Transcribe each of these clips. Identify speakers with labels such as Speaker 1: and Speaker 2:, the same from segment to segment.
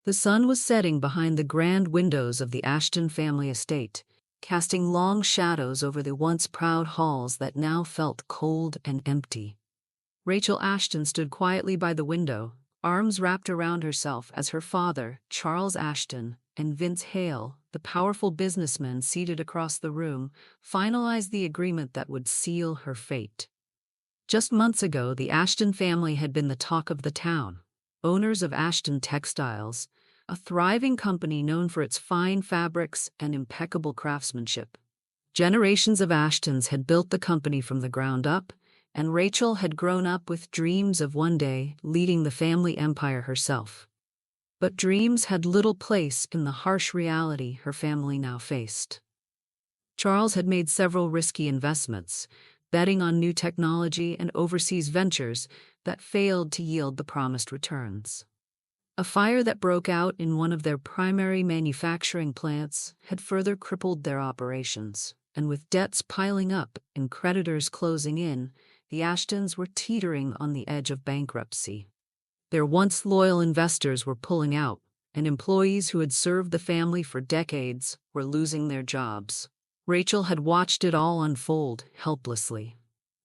Speaker 1: The sun was setting behind the grand windows of the Ashton family estate, casting long shadows over the once proud halls that now felt cold and empty. Rachel Ashton stood quietly by the window, arms wrapped around herself as her father, Charles Ashton, and Vince Hale, the powerful businessman seated across the room, finalized the agreement that would seal her fate. Just months ago, the Ashton family had been the talk of the town. Owners of Ashton Textiles, a thriving company known for its fine fabrics and impeccable craftsmanship. Generations of Ashtons had built the company from the ground up, and Rachel had grown up with dreams of one day leading the family empire herself. But dreams had little place in the harsh reality her family now faced. Charles had made several risky investments, betting on new technology and overseas ventures that failed to yield the promised returns. A fire that broke out in one of their primary manufacturing plants had further crippled their operations, and with debts piling up and creditors closing in, the Ashtons were teetering on the edge of bankruptcy. Their once loyal investors were pulling out, and employees who had served the family for decades were losing their jobs. Rachel had watched it all unfold helplessly.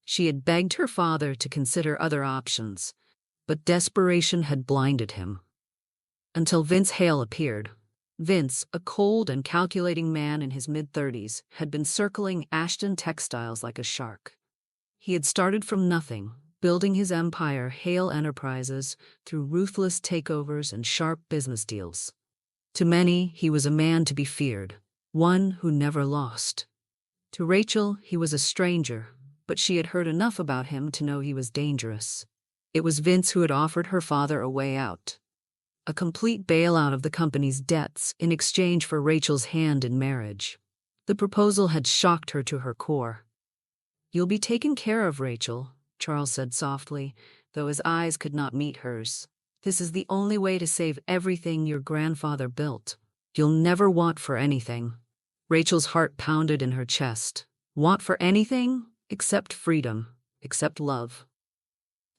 Speaker 1: She had begged her father to consider other options, but desperation had blinded him. Until Vince Hale appeared. Vince, a cold and calculating man in his mid-30s, had been circling Ashton Textiles like a shark. He had started from nothing, building his empire, Hale Enterprises, through ruthless takeovers and sharp business deals. To many, he was a man to be feared, one who never lost. To Rachel, he was a stranger, but she had heard enough about him to know he was dangerous. It was Vince who had offered her father a way out. A complete bailout of the company's debts in exchange for Rachel's hand in marriage. The proposal had shocked her to her core. "You'll be taken care of, Rachel," Charles said softly, though his eyes could not meet hers. "This is the only way to save everything your grandfather built. You'll never want for anything." Rachel's heart pounded in her chest. Want for anything? Except freedom, except love.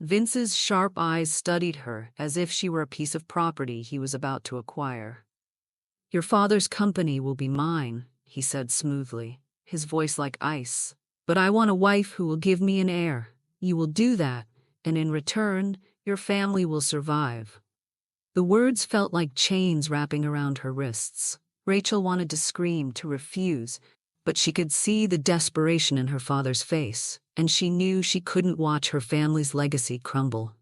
Speaker 1: Vince's sharp eyes studied her as if she were a piece of property he was about to acquire. "Your father's company will be mine," he said smoothly, his voice like ice. "But I want a wife who will give me an heir. You will do that, and in return, your family will survive." The words felt like chains wrapping around her wrists. Rachel wanted to scream, to refuse, but she could see the desperation in her father's face, and she knew she couldn't watch her family's legacy crumble.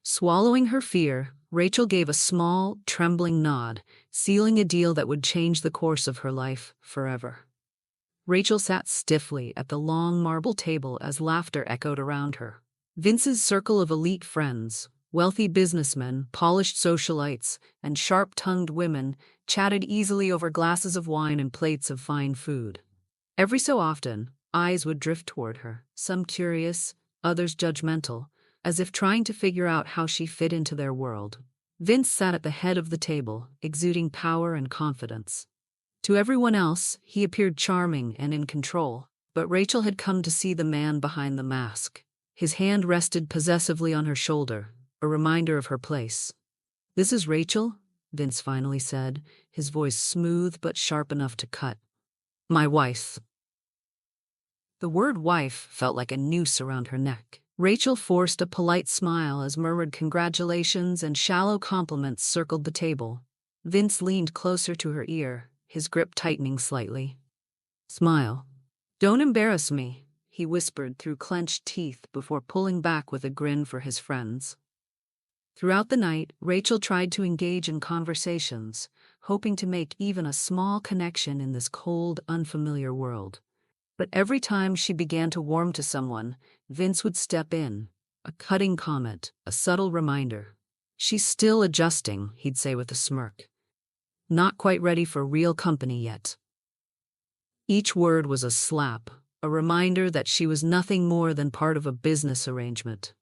Speaker 1: Swallowing her fear, Rachel gave a small, trembling nod, sealing a deal that would change the course of her life forever. Rachel sat stiffly at the long marble table as laughter echoed around her. Vince's circle of elite friends, wealthy businessmen, polished socialites, and sharp-tongued women chatted easily over glasses of wine and plates of fine food. Every so often, eyes would drift toward her, some curious, others judgmental, as if trying to figure out how she fit into their world. Vince sat at the head of the table, exuding power and confidence. To everyone else, he appeared charming and in control, but Rachel had come to see the man behind the mask. His hand rested possessively on her shoulder, a reminder of her place. "This is Rachel," Vince finally said, his voice smooth but sharp enough to cut. "My wife." The word wife felt like a noose around her neck. Rachel forced a polite smile as murmured congratulations and shallow compliments circled the table. Vince leaned closer to her ear, his grip tightening slightly. "Smile. Don't embarrass me," he whispered through clenched teeth before pulling back with a grin for his friends. Throughout the night, Rachel tried to engage in conversations, hoping to make even a small connection in this cold, unfamiliar world. But every time she began to warm to someone, Vince would step in, a cutting comment, a subtle reminder. "She's still adjusting," he'd say with a smirk. "Not quite ready for real company yet." Each word was a slap, a reminder that she was nothing more than part of a business arrangement.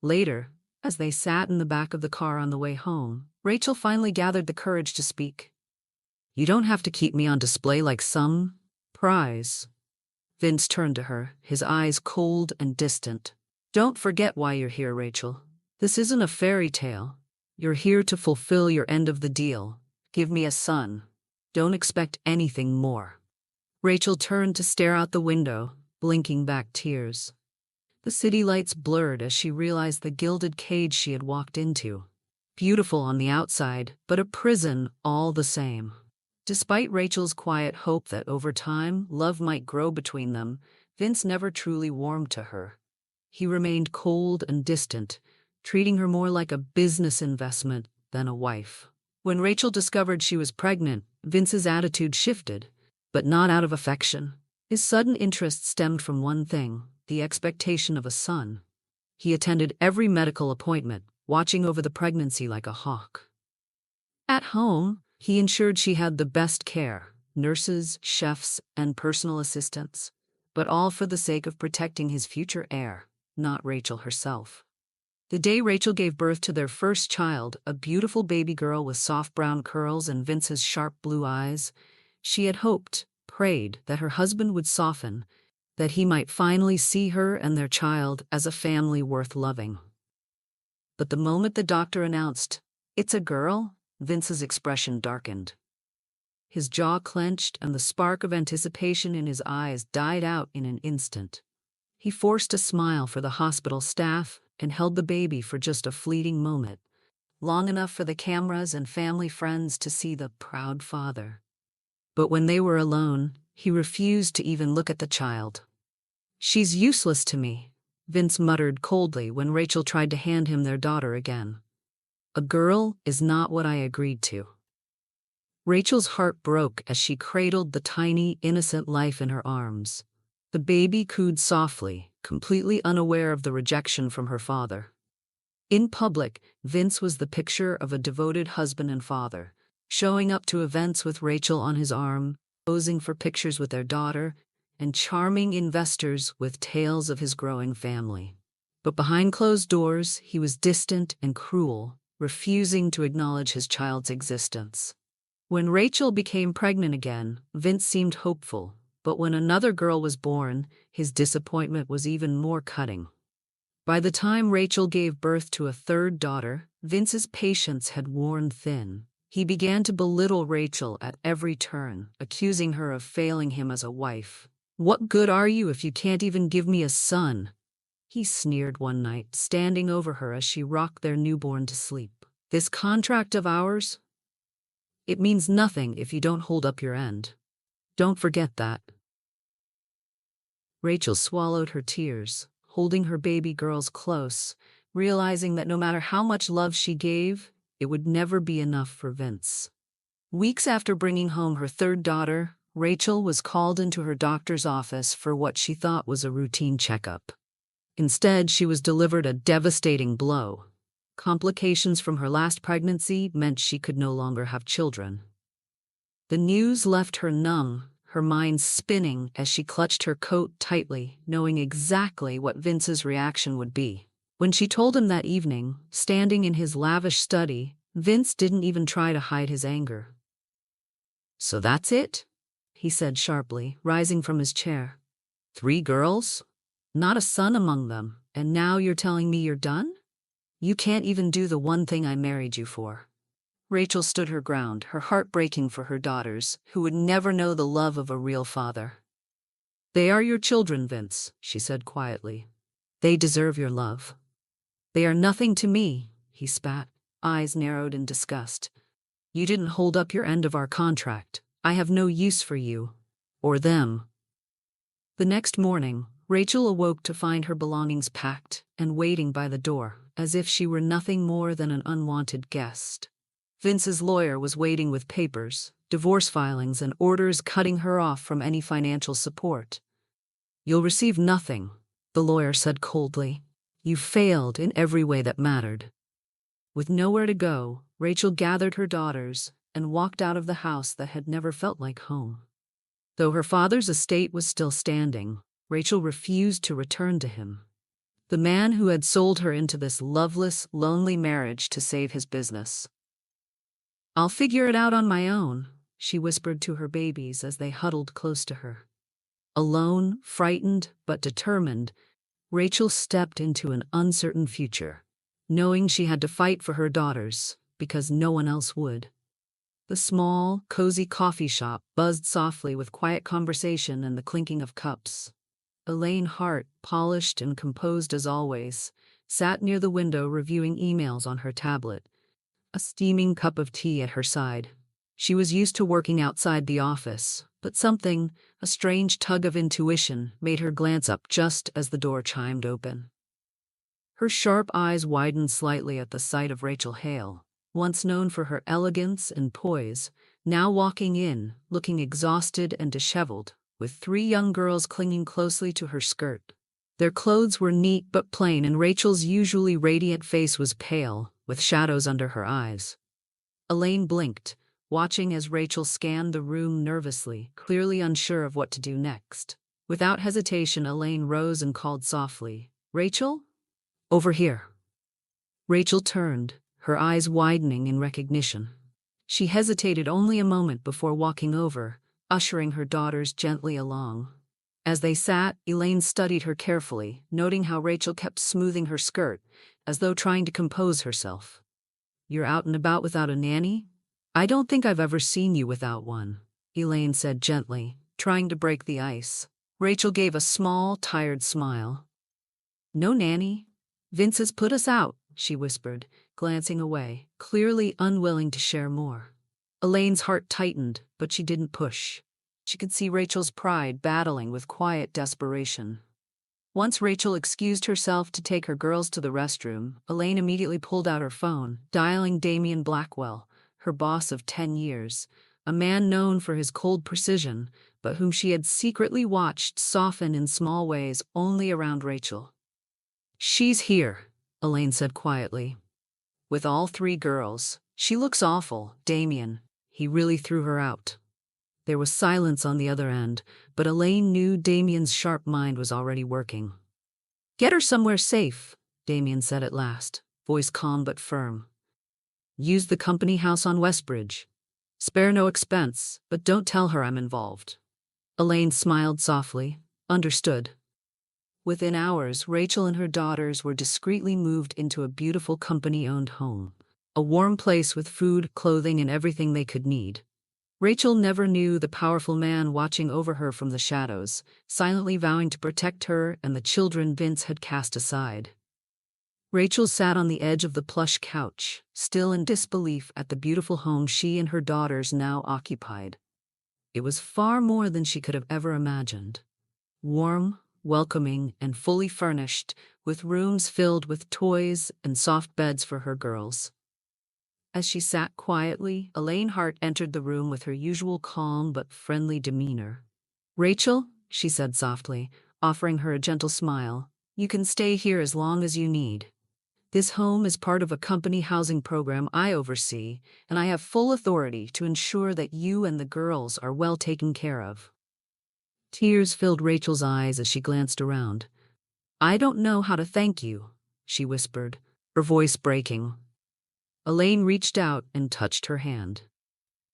Speaker 1: Later, as they sat in the back of the car on the way home, Rachel finally gathered the courage to speak. "You don't have to keep me on display like some prize." Vince turned to her, his eyes cold and distant. "Don't forget why you're here, Rachel. This isn't a fairy tale. You're here to fulfill your end of the deal. Give me a son. Don't expect anything more." Rachel turned to stare out the window, blinking back tears. The city lights blurred as she realized the gilded cage she had walked into. Beautiful on the outside, but a prison all the same. Despite Rachel's quiet hope that over time, love might grow between them, Vince never truly warmed to her. He remained cold and distant, treating her more like a business investment than a wife. When Rachel discovered she was pregnant, Vince's attitude shifted, but not out of affection. His sudden interest stemmed from one thing: the expectation of a son. He attended every medical appointment, watching over the pregnancy like a hawk. At home, he ensured she had the best care: nurses, chefs, and personal assistants, but all for the sake of protecting his future heir, not Rachel herself. The day Rachel gave birth to their first child, a beautiful baby girl with soft brown curls and Vince's sharp blue eyes, she had hoped, prayed, that her husband would soften, that he might finally see her and their child as a family worth loving. But the moment the doctor announced, "It's a girl," Vince's expression darkened. His jaw clenched and the spark of anticipation in his eyes died out in an instant. He forced a smile for the hospital staff and held the baby for just a fleeting moment, long enough for the cameras and family friends to see the proud father. But when they were alone, he refused to even look at the child. "She's useless to me," Vince muttered coldly when Rachel tried to hand him their daughter again. "A girl is not what I agreed to." Rachel's heart broke as she cradled the tiny, innocent life in her arms. The baby cooed softly, completely unaware of the rejection from her father. In public, Vince was the picture of a devoted husband and father, showing up to events with Rachel on his arm, posing for pictures with their daughter, and charming investors with tales of his growing family. But behind closed doors, he was distant and cruel, refusing to acknowledge his child's existence. When Rachel became pregnant again, Vince seemed hopeful, but when another girl was born, his disappointment was even more cutting. By the time Rachel gave birth to a third daughter, Vince's patience had worn thin. He began to belittle Rachel at every turn, accusing her of failing him as a wife. "What good are you if you can't even give me a son?" he sneered one night, standing over her as she rocked their newborn to sleep. "This contract of ours? It means nothing if you don't hold up your end. Don't forget that." Rachel swallowed her tears, holding her baby girls close, realizing that no matter how much love she gave, it would never be enough for Vince. Weeks after bringing home her third daughter, Rachel was called into her doctor's office for what she thought was a routine checkup. Instead, she was delivered a devastating blow. Complications from her last pregnancy meant she could no longer have children. The news left her numb, her mind spinning as she clutched her coat tightly, knowing exactly what Vince's reaction would be. When she told him that evening, standing in his lavish study, Vince didn't even try to hide his anger. "So that's it?" he said sharply, rising from his chair. "3 girls? Not a son among them, and now you're telling me you're done? You can't even do the one thing I married you for." Rachel stood her ground, her heart breaking for her daughters, who would never know the love of a real father. "They are your children, Vince," she said quietly. "They deserve your love." "They are nothing to me," he spat, eyes narrowed in disgust. "You didn't hold up your end of our contract. I have no use for you. Or them." The next morning, Rachel awoke to find her belongings packed and waiting by the door, as if she were nothing more than an unwanted guest. Vince's lawyer was waiting with papers, divorce filings, and orders cutting her off from any financial support. "You'll receive nothing," the lawyer said coldly. "You failed in every way that mattered." With nowhere to go, Rachel gathered her daughters and walked out of the house that had never felt like home. Though her father's estate was still standing, Rachel refused to return to him. The man who had sold her into this loveless, lonely marriage to save his business. "I'll figure it out on my own," she whispered to her babies as they huddled close to her. Alone, frightened, but determined, Rachel stepped into an uncertain future. knowing she had to fight for her daughters because no one else would. The small, cozy coffee shop buzzed softly with quiet conversation and the clinking of cups. Elaine Hart, polished and composed as always, sat near the window reviewing emails on her tablet, a steaming cup of tea at her side. She was used to working outside the office, but something, a strange tug of intuition, made her glance up just as the door chimed open. Her sharp eyes widened slightly at the sight of Rachel Hale, once known for her elegance and poise, now walking in, looking exhausted and disheveled, with 3 young girls clinging closely to her skirt. Their clothes were neat but plain, and Rachel's usually radiant face was pale, with shadows under her eyes. Elaine blinked, watching as Rachel scanned the room nervously, clearly unsure of what to do next. Without hesitation, Elaine rose and called softly, "Rachel? Over here." Rachel turned, her eyes widening in recognition. She hesitated only a moment before walking over, ushering her daughters gently along. As they sat, Elaine studied her carefully, noting how Rachel kept smoothing her skirt, as though trying to compose herself. "You're out and about without a nanny? I don't think I've ever seen you without one," Elaine said gently, trying to break the ice. Rachel gave a small, tired smile. "No nanny. Vince has put us out," she whispered, glancing away, clearly unwilling to share more. Elaine's heart tightened, but she didn't push. She could see Rachel's pride battling with quiet desperation. Once Rachel excused herself to take her girls to the restroom, Elaine immediately pulled out her phone, dialing Damien Blackwell, her boss of 10 years, a man known for his cold precision, but whom she had secretly watched soften in small ways only around Rachel. "She's here," Elaine said quietly. "With all 3 girls. She looks awful, Damien. He really threw her out." There was silence on the other end, but Elaine knew Damien's sharp mind was already working. "Get her somewhere safe," Damien said at last, voice calm but firm. "Use the company house on Westbridge. Spare no expense, but don't tell her I'm involved." Elaine smiled softly. "Understood." Within hours, Rachel and her daughters were discreetly moved into a beautiful company-owned home, a warm place with food, clothing, and everything they could need. Rachel never knew the powerful man watching over her from the shadows, silently vowing to protect her and the children Vince had cast aside. Rachel sat on the edge of the plush couch, still in disbelief at the beautiful home she and her daughters now occupied. It was far more than she could have ever imagined. Warm, welcoming, and fully furnished, with rooms filled with toys and soft beds for her girls. As she sat quietly, Elaine Hart entered the room with her usual calm but friendly demeanor. "Rachel," she said softly, offering her a gentle smile, "you can stay here as long as you need. This home is part of a company housing program I oversee, and I have full authority to ensure that you and the girls are well taken care of." Tears filled Rachel's eyes as she glanced around. "I don't know how to thank you," she whispered, her voice breaking. Elaine reached out and touched her hand.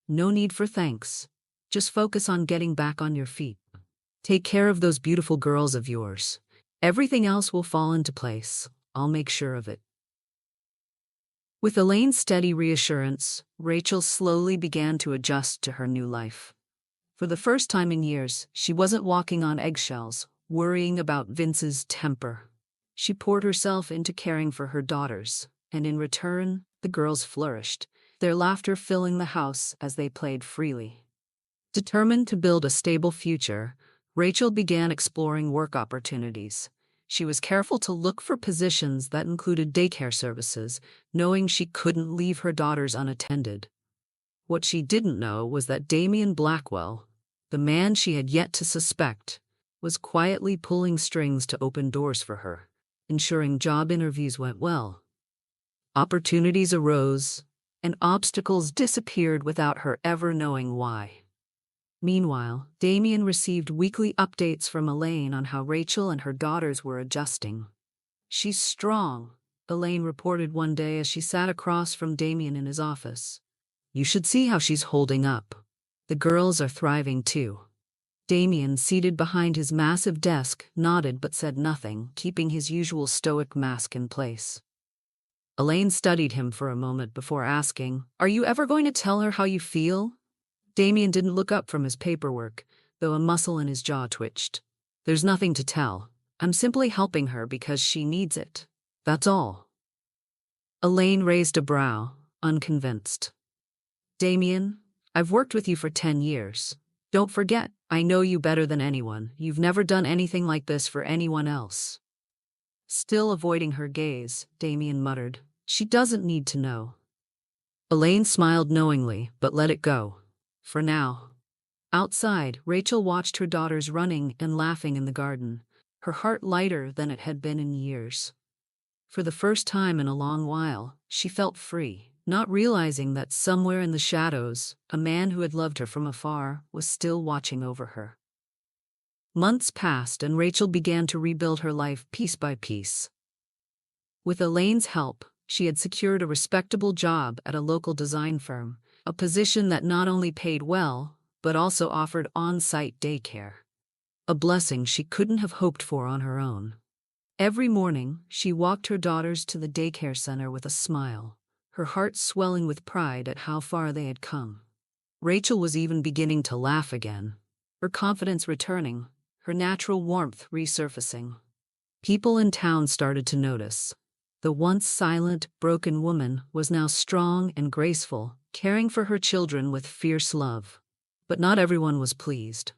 Speaker 1: "No need for thanks. Just focus on getting back on your feet. Take care of those beautiful girls of yours. Everything else will fall into place. I'll make sure of it." With Elaine's steady reassurance, Rachel slowly began to adjust to her new life. For the first time in years, she wasn't walking on eggshells, worrying about Vince's temper. She poured herself into caring for her daughters, and in return, the girls flourished, their laughter filling the house as they played freely. Determined to build a stable future, Rachel began exploring work opportunities. She was careful to look for positions that included daycare services, knowing she couldn't leave her daughters unattended. What she didn't know was that Damien Blackwell, the man she had yet to suspect, was quietly pulling strings to open doors for her, ensuring job interviews went well. Opportunities arose, and obstacles disappeared without her ever knowing why. Meanwhile, Damien received weekly updates from Elaine on how Rachel and her daughters were adjusting. "She's strong," Elaine reported one day as she sat across from Damien in his office. "You should see how she's holding up. The girls are thriving too." Damien, seated behind his massive desk, nodded but said nothing, keeping his usual stoic mask in place. Elaine studied him for a moment before asking, "Are you ever going to tell her how you feel?" Damien didn't look up from his paperwork, though a muscle in his jaw twitched. "There's nothing to tell. I'm simply helping her because she needs it. That's all." Elaine raised a brow, unconvinced. "Damien, I've worked with you for 10 years. Don't forget, I know you better than anyone. You've never done anything like this for anyone else." Still avoiding her gaze, Damien muttered, "She doesn't need to know." Elaine smiled knowingly, but let it go. For now. Outside, Rachel watched her daughters running and laughing in the garden, her heart lighter than it had been in years. For the first time in a long while, she felt free, not realizing that somewhere in the shadows, a man who had loved her from afar was still watching over her. Months passed and Rachel began to rebuild her life piece by piece. With Elaine's help, she had secured a respectable job at a local design firm, a position that not only paid well, but also offered on-site daycare. A blessing she couldn't have hoped for on her own. Every morning, she walked her daughters to the daycare center with a smile, her heart swelling with pride at how far they had come. Rachel was even beginning to laugh again, her confidence returning, her natural warmth resurfacing. People in town started to notice. The once silent, broken woman was now strong and graceful, caring for her children with fierce love. But not everyone was pleased.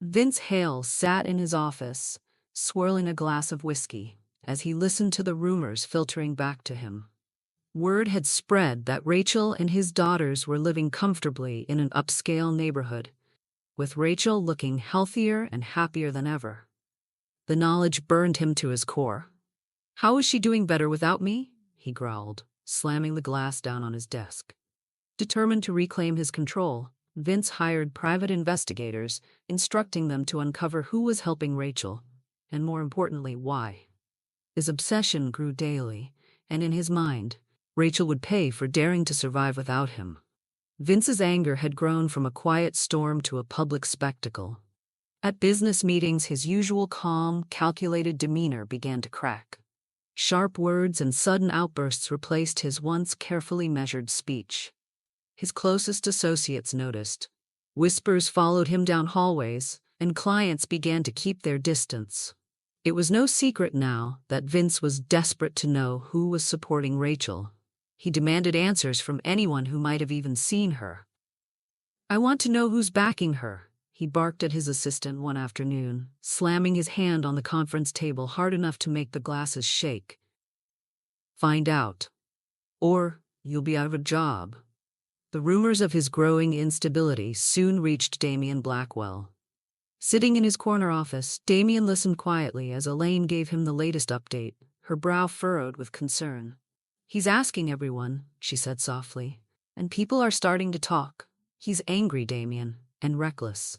Speaker 1: Vince Hale sat in his office, swirling a glass of whiskey, as he listened to the rumors filtering back to him. Word had spread that Rachel and his daughters were living comfortably in an upscale neighborhood, with Rachel looking healthier and happier than ever. The knowledge burned him to his core. "How is she doing better without me?" he growled, slamming the glass down on his desk. Determined to reclaim his control, Vince hired private investigators, instructing them to uncover who was helping Rachel, and more importantly, why. His obsession grew daily, and in his mind, Rachel would pay for daring to survive without him. Vince's anger had grown from a quiet storm to a public spectacle. At business meetings, his usual calm, calculated demeanor began to crack. Sharp words and sudden outbursts replaced his once carefully measured speech. His closest associates noticed. Whispers followed him down hallways, and clients began to keep their distance. It was no secret now that Vince was desperate to know who was supporting Rachel. He demanded answers from anyone who might have even seen her. "I want to know who's backing her," he barked at his assistant one afternoon, slamming his hand on the conference table hard enough to make the glasses shake. "Find out. Or you'll be out of a job." The rumors of his growing instability soon reached Damien Blackwell. Sitting in his corner office, Damien listened quietly as Elaine gave him the latest update, her brow furrowed with concern. "He's asking everyone," she said softly, "and people are starting to talk. He's angry, Damien, and reckless."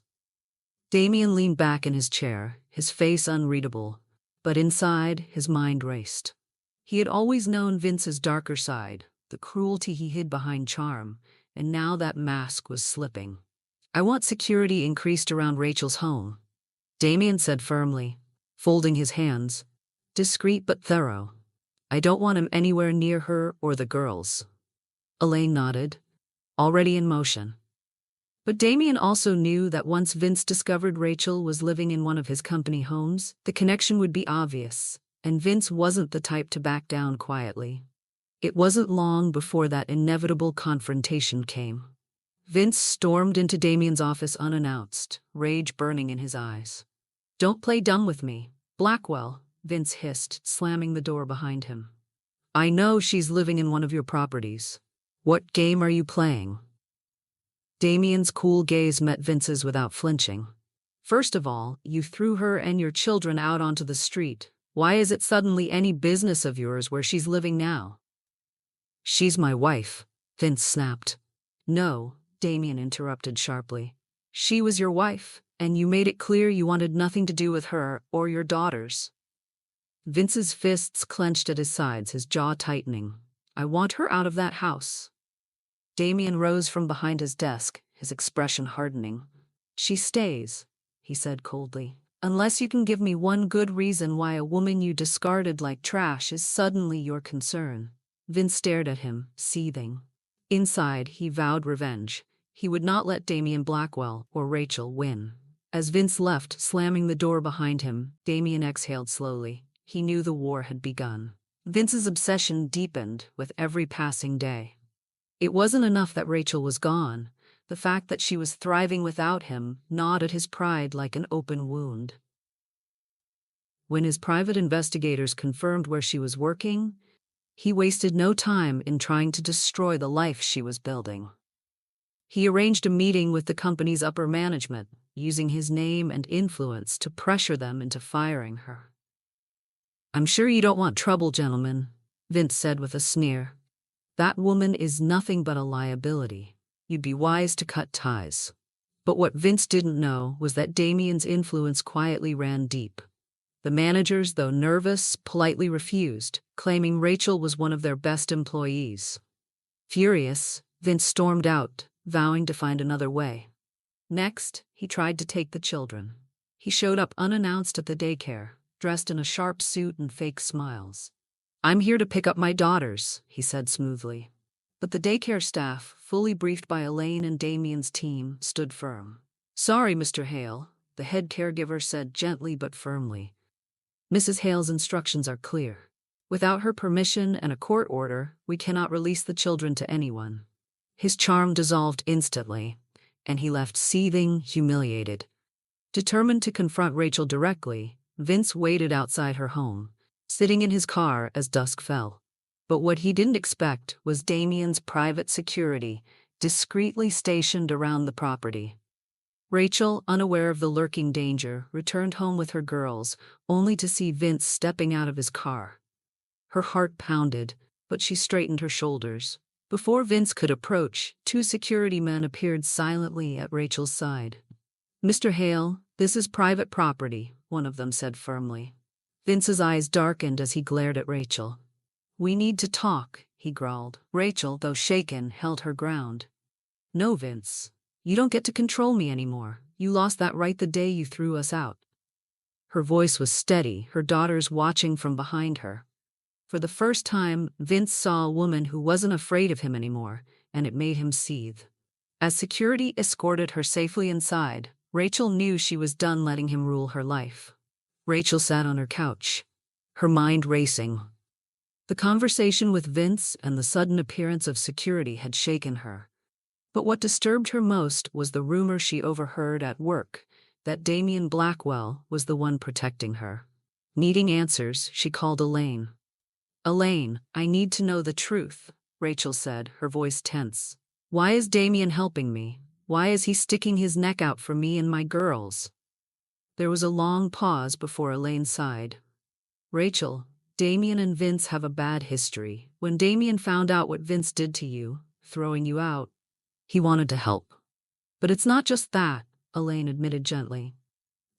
Speaker 1: Damien leaned back in his chair, his face unreadable, but inside, his mind raced. He had always known Vince's darker side, the cruelty he hid behind charm, and now that mask was slipping. "I want security increased around Rachel's home," Damien said firmly, folding his hands. "Discreet but thorough. I don't want him anywhere near her or the girls." Elaine nodded, already in motion. But Damien also knew that once Vince discovered Rachel was living in one of his company homes, the connection would be obvious, and Vince wasn't the type to back down quietly. It wasn't long before that inevitable confrontation came. Vince stormed into Damien's office unannounced, rage burning in his eyes. "Don't play dumb with me, Blackwell," Vince hissed, slamming the door behind him. "I know she's living in one of your properties. What game are you playing?" Damien's cool gaze met Vince's without flinching. "First of all, you threw her and your children out onto the street. Why is it suddenly any business of yours where she's living now?" "She's my wife," Vince snapped. "No," Damien interrupted sharply. "She was your wife, and you made it clear you wanted nothing to do with her or your daughters." Vince's fists clenched at his sides, his jaw tightening. "I want her out of that house." Damien rose from behind his desk, his expression hardening. "She stays," he said coldly, "unless you can give me one good reason why a woman you discarded like trash is suddenly your concern." Vince stared at him, seething. Inside, he vowed revenge. He would not let Damien Blackwell or Rachel win. As Vince left, slamming the door behind him, Damien exhaled slowly. He knew the war had begun. Vince's obsession deepened with every passing day. It wasn't enough that Rachel was gone. The fact that she was thriving without him gnawed at his pride like an open wound. When his private investigators confirmed where she was working, he wasted no time in trying to destroy the life she was building. He arranged a meeting with the company's upper management, using his name and influence to pressure them into firing her. "I'm sure you don't want trouble, gentlemen," Vince said with a sneer. "That woman is nothing but a liability. You'd be wise to cut ties." But what Vince didn't know was that Damien's influence quietly ran deep. The managers, though nervous, politely refused, claiming Rachel was one of their best employees. Furious, Vince stormed out, vowing to find another way. Next, he tried to take the children. He showed up unannounced at the daycare, dressed in a sharp suit and fake smiles. "I'm here to pick up my daughters," he said smoothly. But the daycare staff, fully briefed by Elaine and Damien's team, stood firm. "Sorry, Mr. Hale," the head caregiver said gently but firmly. "Mrs. Hale's instructions are clear. Without her permission and a court order, we cannot release the children to anyone." His charm dissolved instantly, and he left seething, humiliated. Determined to confront Rachel directly, Vince waited outside her home, sitting in his car as dusk fell. But what he didn't expect was Damien's private security, discreetly stationed around the property. Rachel, unaware of the lurking danger, returned home with her girls, only to see Vince stepping out of his car. Her heart pounded, but she straightened her shoulders. Before Vince could approach, two security men appeared silently at Rachel's side. "Mr. Hale, this is private property," one of them said firmly. Vince's eyes darkened as he glared at Rachel. "We need to talk," he growled. Rachel, though shaken, held her ground. "No, Vince. You don't get to control me anymore. You lost that right the day you threw us out." Her voice was steady, her daughters watching from behind her. For the first time, Vince saw a woman who wasn't afraid of him anymore, and it made him seethe. As security escorted her safely inside, Rachel knew she was done letting him rule her life. Rachel sat on her couch, her mind racing. The conversation with Vince and the sudden appearance of security had shaken her. But what disturbed her most was the rumor she overheard at work, that Damien Blackwell was the one protecting her. Needing answers, she called Elaine. "Elaine, I need to know the truth," Rachel said, her voice tense. "Why is Damien helping me? Why is he sticking his neck out for me and my girls?" There was a long pause before Elaine sighed. "Rachel, Damien and Vince have a bad history. When Damien found out what Vince did to you, throwing you out, he wanted to help. But it's not just that," Elaine admitted gently.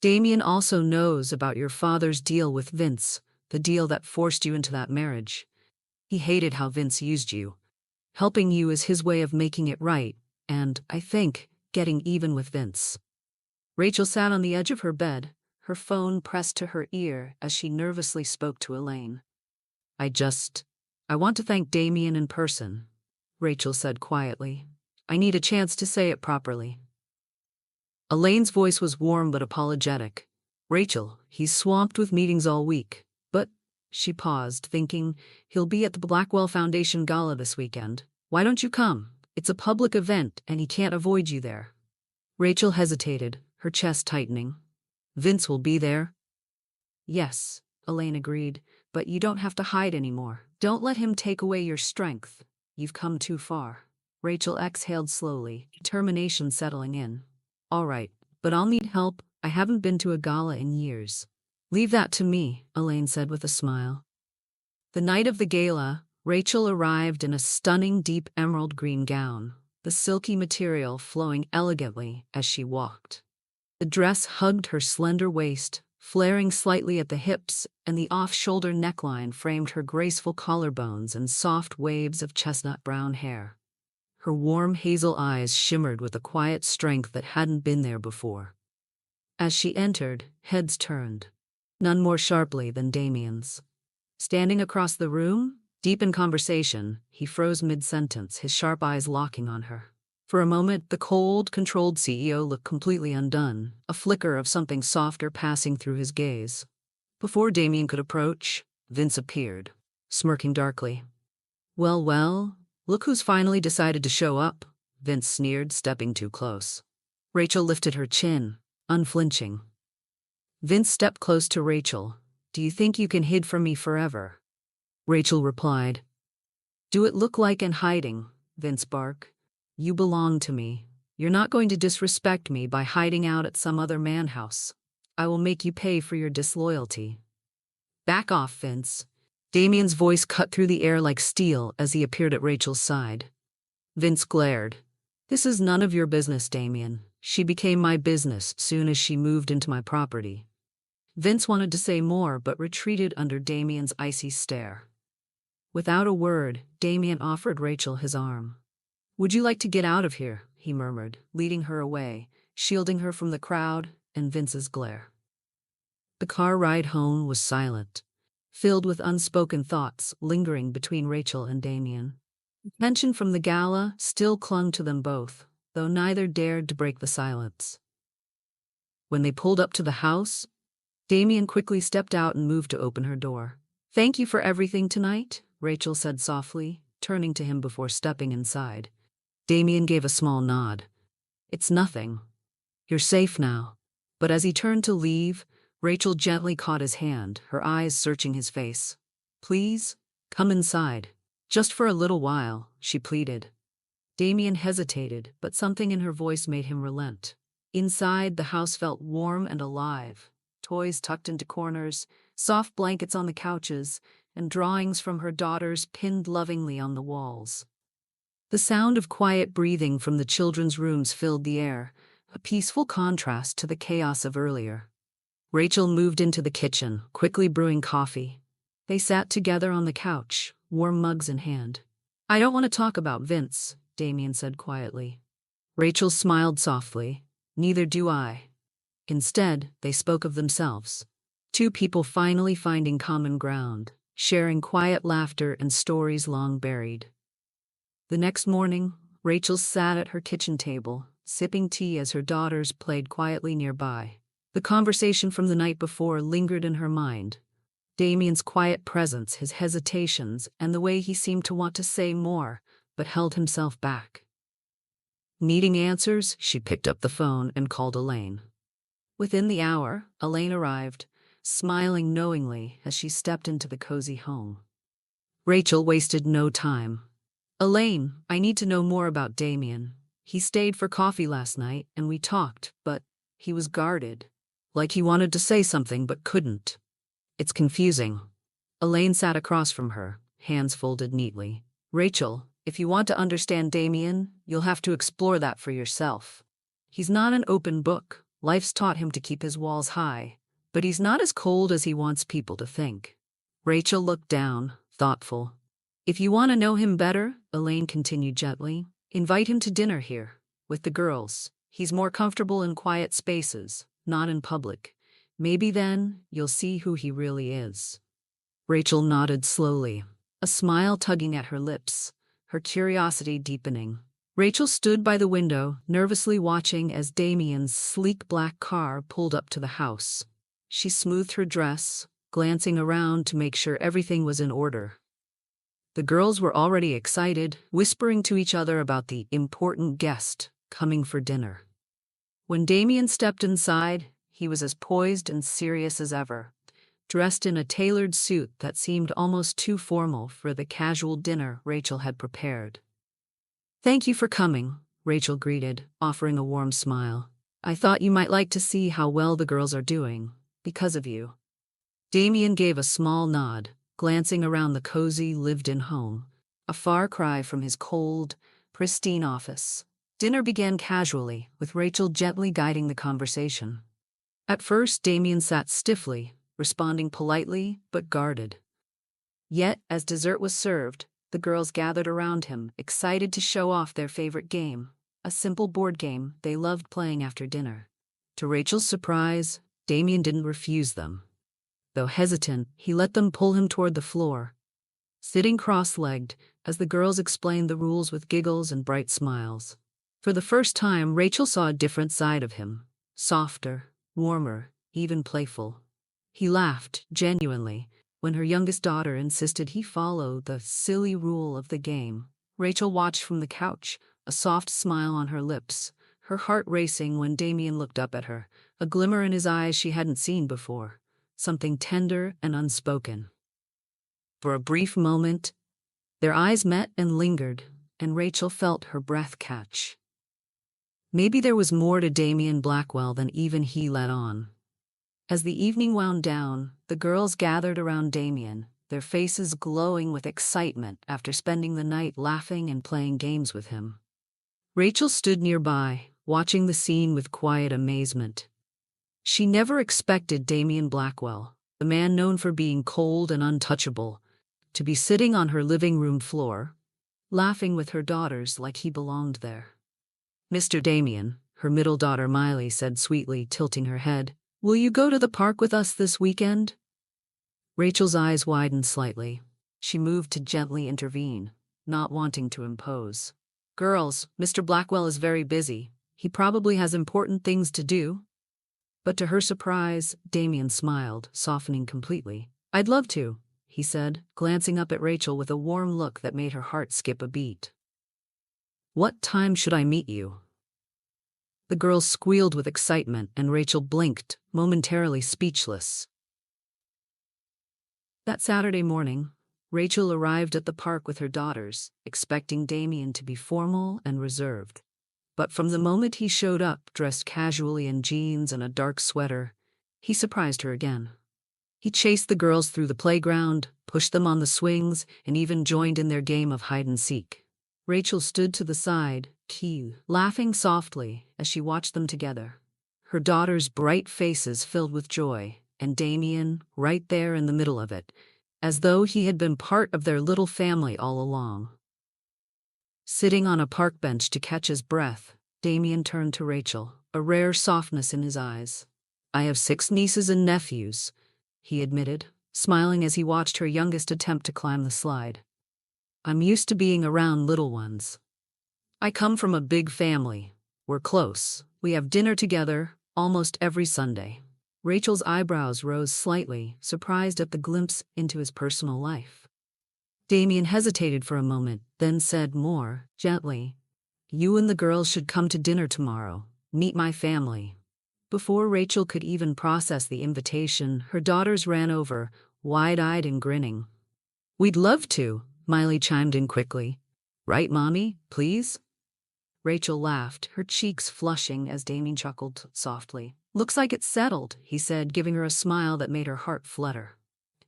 Speaker 1: "Damien also knows about your father's deal with Vince, the deal that forced you into that marriage. He hated how Vince used you. Helping you is his way of making it right, and, I think, getting even with Vince." Rachel sat on the edge of her bed, her phone pressed to her ear as she nervously spoke to Elaine. I want to thank Damien in person," Rachel said quietly. "I need a chance to say it properly." Elaine's voice was warm but apologetic. "Rachel, he's swamped with meetings all week, but," she paused, thinking, "he'll be at the Blackwell Foundation Gala this weekend. Why don't you come? It's a public event and he can't avoid you there." Rachel hesitated, her chest tightening. "Vince will be there?" "Yes," Elaine agreed, "but you don't have to hide anymore. Don't let him take away your strength. You've come too far." Rachel exhaled slowly, determination settling in. "All right, but I'll need help. I haven't been to a gala in years." "Leave that to me," Elaine said with a smile. The night of the gala, Rachel arrived in a stunning deep emerald green gown, the silky material flowing elegantly as she walked. The dress hugged her slender waist, flaring slightly at the hips, and the off-shoulder neckline framed her graceful collarbones and soft waves of chestnut brown hair. Her warm hazel eyes shimmered with a quiet strength that hadn't been there before. As she entered, heads turned, none more sharply than Damien's. Standing across the room, Deep in conversation, he froze mid-sentence, his sharp eyes locking on her. For a moment, the cold, controlled CEO looked completely undone, a flicker of something softer passing through his gaze. Before Damien could approach, Vince appeared, smirking darkly. "Well, well, look who's finally decided to show up," Vince sneered, stepping too close. Rachel lifted her chin, unflinching. Vince stepped close to Rachel. "Do you think you can hide from me forever?" Rachel replied. "Do it look like in hiding?" Vince barked. "You belong to me. You're not going to disrespect me by hiding out at some other man's house. I will make you pay for your disloyalty." "Back off, Vince." Damien's voice cut through the air like steel as he appeared at Rachel's side. Vince glared. "This is none of your business, Damien. She became my business soon as she moved into my property." Vince wanted to say more but retreated under Damien's icy stare. Without a word, Damien offered Rachel his arm. "Would you like to get out of here?" he murmured, leading her away, shielding her from the crowd and Vince's glare. The car ride home was silent, filled with unspoken thoughts lingering between Rachel and Damien. The tension from the gala still clung to them both, though neither dared to break the silence. When they pulled up to the house, Damien quickly stepped out and moved to open her door. "Thank you for everything tonight," Rachel said softly, turning to him before stepping inside. Damien gave a small nod. "It's nothing. You're safe now." But as he turned to leave, Rachel gently caught his hand, her eyes searching his face. "Please, come inside. Just for a little while," she pleaded. Damien hesitated, but something in her voice made him relent. Inside, the house felt warm and alive. Toys tucked into corners, soft blankets on the couches, and drawings from her daughters pinned lovingly on the walls. The sound of quiet breathing from the children's rooms filled the air, a peaceful contrast to the chaos of earlier. Rachel moved into the kitchen, quickly brewing coffee. They sat together on the couch, warm mugs in hand. "I don't want to talk about Vince," Damien said quietly. Rachel smiled softly. "Neither do I." Instead, they spoke of themselves. Two people finally finding common ground, sharing quiet laughter and stories long buried. The next morning, Rachel sat at her kitchen table, sipping tea as her daughters played quietly nearby. The conversation from the night before lingered in her mind. Damien's quiet presence, his hesitations, and the way he seemed to want to say more, but held himself back. Needing answers, she picked up the phone and called Elaine. Within the hour, Elaine arrived, smiling knowingly as she stepped into the cozy home. Rachel wasted no time. "Elaine, I need to know more about Damien. He stayed for coffee last night, and we talked, but he was guarded. Like he wanted to say something but couldn't. It's confusing." Elaine sat across from her, hands folded neatly. "Rachel, if you want to understand Damien, you'll have to explore that for yourself. He's not an open book. Life's taught him to keep his walls high, but he's not as cold as he wants people to think." Rachel looked down, thoughtful. "If you want to know him better," Elaine continued gently, "invite him to dinner here, with the girls. He's more comfortable in quiet spaces, not in public. Maybe then you'll see who he really is." Rachel nodded slowly, a smile tugging at her lips, her curiosity deepening. Rachel stood by the window, nervously watching as Damien's sleek black car pulled up to the house. She smoothed her dress, glancing around to make sure everything was in order. The girls were already excited, whispering to each other about the important guest coming for dinner. When Damien stepped inside, he was as poised and serious as ever, dressed in a tailored suit that seemed almost too formal for the casual dinner Rachel had prepared. "Thank you for coming," Rachel greeted, offering a warm smile. "I thought you might like to see how well the girls are doing, because of you." Damien gave a small nod, glancing around the cozy, lived-in home, a far cry from his cold, pristine office. Dinner began casually, with Rachel gently guiding the conversation. At first, Damien sat stiffly, responding politely but guarded. Yet, as dessert was served, the girls gathered around him, excited to show off their favorite game, a simple board game they loved playing after dinner. To Rachel's surprise, Damien didn't refuse them. Though hesitant, he let them pull him toward the floor. sitting cross-legged as the girls explained the rules with giggles and bright smiles. For the first time, Rachel saw a different side of him, softer, warmer, even playful. He laughed, genuinely, when her youngest daughter insisted he follow the silly rule of the game. Rachel watched from the couch, a soft smile on her lips, her heart racing when Damien looked up at her, a glimmer in his eyes she hadn't seen before, something tender and unspoken. For a brief moment, their eyes met and lingered, and Rachel felt her breath catch. Maybe there was more to Damien Blackwell than even he let on. As the evening wound down, the girls gathered around Damien, their faces glowing with excitement after spending the night laughing and playing games with him. Rachel stood nearby, watching the scene with quiet amazement. She never expected Damien Blackwell, the man known for being cold and untouchable, to be sitting on her living room floor, laughing with her daughters like he belonged there. "Mr. Damien," her middle daughter Miley said sweetly, tilting her head, "will you go to the park with us this weekend?" Rachel's eyes widened slightly. She moved to gently intervene, not wanting to impose. "Girls, Mr. Blackwell is very busy. He probably has important things to do." But to her surprise, Damien smiled, softening completely. "I'd love to," he said, glancing up at Rachel with a warm look that made her heart skip a beat. "What time should I meet you?" The girls squealed with excitement, and Rachel blinked, momentarily speechless. That Saturday morning, Rachel arrived at the park with her daughters, expecting Damien to be formal and reserved. But from the moment he showed up, dressed casually in jeans and a dark sweater, he surprised her again. He chased the girls through the playground, pushed them on the swings, and even joined in their game of hide-and-seek. Rachel stood to the side, laughing softly as she watched them together. Her daughters' bright faces filled with joy, and Damien right there in the middle of it, as though he had been part of their little family all along. Sitting on a park bench to catch his breath, Damien turned to Rachel, a rare softness in his eyes. "I have 6 nieces and nephews," he admitted, smiling as he watched her youngest attempt to climb the slide. "I'm used to being around little ones. I come from a big family. We're close. We have dinner together almost every Sunday." Rachel's eyebrows rose slightly, surprised at the glimpse into his personal life. Damien hesitated for a moment, then said more gently, "You and the girls should come to dinner tomorrow. Meet my family." Before Rachel could even process the invitation, her daughters ran over, wide-eyed and grinning. "We'd love to," Miley chimed in quickly. "Right, Mommy, please?" Rachel laughed, her cheeks flushing as Damien chuckled softly. "Looks like it's settled," he said, giving her a smile that made her heart flutter.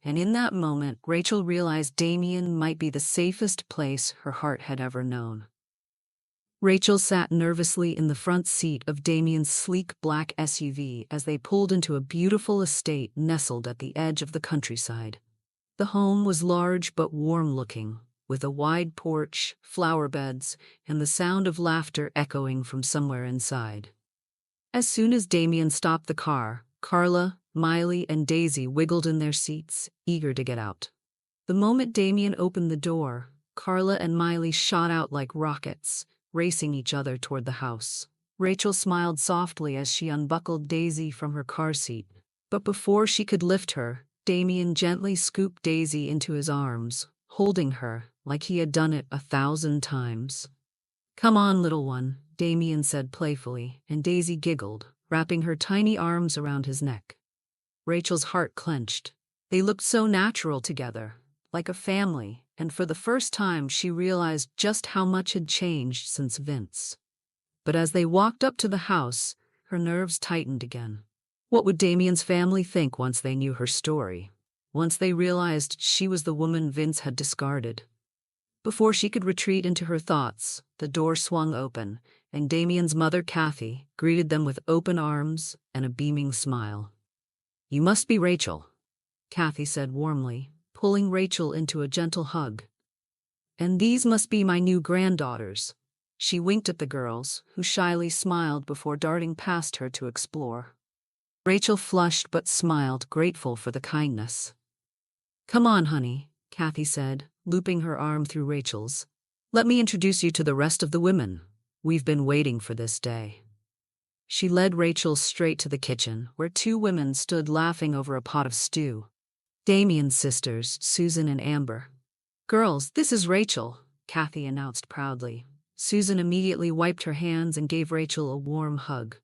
Speaker 1: And in that moment, Rachel realized Damien might be the safest place her heart had ever known. Rachel sat nervously in the front seat of Damien's sleek black SUV as they pulled into a beautiful estate nestled at the edge of the countryside. The home was large but warm-looking, with a wide porch, flower beds, and the sound of laughter echoing from somewhere inside. As soon as Damien stopped the car, Carla, Miley, and Daisy wiggled in their seats, eager to get out. The moment Damien opened the door, Carla and Miley shot out like rockets, racing each other toward the house. Rachel smiled softly as she unbuckled Daisy from her car seat. But before she could lift her, Damien gently scooped Daisy into his arms, holding her like he had done it 1,000 times. "Come on, little one," Damien said playfully, and Daisy giggled, wrapping her tiny arms around his neck. Rachel's heart clenched. They looked so natural together, like a family, and for the first time she realized just how much had changed since Vince. But as they walked up to the house, her nerves tightened again. What would Damien's family think once they knew her story? Once they realized she was the woman Vince had discarded? Before she could retreat into her thoughts, the door swung open, and Damien's mother, Kathy, greeted them with open arms and a beaming smile. "You must be Rachel," Kathy said warmly, pulling Rachel into a gentle hug. "And these must be my new granddaughters." She winked at the girls, who shyly smiled before darting past her to explore. Rachel flushed but smiled, grateful for the kindness. "Come on, honey," Kathy said, looping her arm through Rachel's. "Let me introduce you to the rest of the women. We've been waiting for this day." She led Rachel straight to the kitchen, where two women stood laughing over a pot of stew. Damien's sisters, Susan and Amber. "Girls, this is Rachel," Kathy announced proudly. Susan immediately wiped her hands and gave Rachel a warm hug.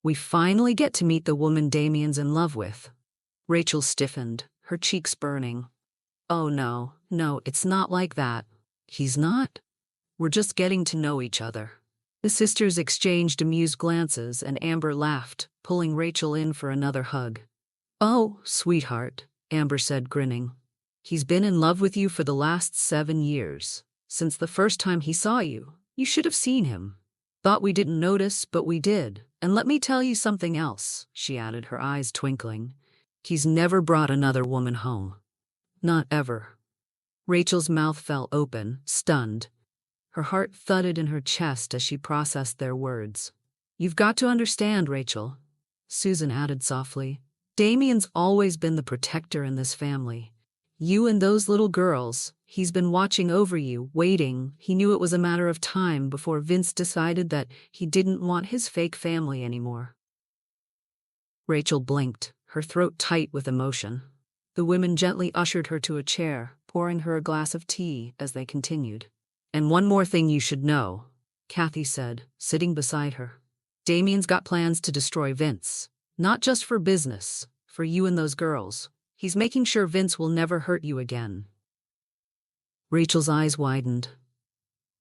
Speaker 1: "We finally get to meet the woman Damien's in love with." Rachel stiffened, her cheeks burning. "Oh no, it's not like that. He's not. We're just getting to know each other." The sisters exchanged amused glances and Amber laughed, pulling Rachel in for another hug. "Oh, sweetheart," Amber said, grinning. "He's been in love with you for the last 7 years. Since the first time he saw you. You should have seen him. Thought we didn't notice, but we did. And let me tell you something else," she added, her eyes twinkling. "He's never brought another woman home. Not ever." Rachel's mouth fell open, stunned. Her heart thudded in her chest as she processed their words. "You've got to understand, Rachel," Susan added softly. "Damien's always been the protector in this family. You and those little girls, he's been watching over you, waiting. He knew it was a matter of time before Vince decided that he didn't want his fake family anymore." Rachel blinked, her throat tight with emotion. The women gently ushered her to a chair, pouring her a glass of tea as they continued. "And one more thing you should know," Kathy said, sitting beside her. "Damien's got plans to destroy Vince. Not just for business, for you and those girls. He's making sure Vince will never hurt you again." Rachel's eyes widened.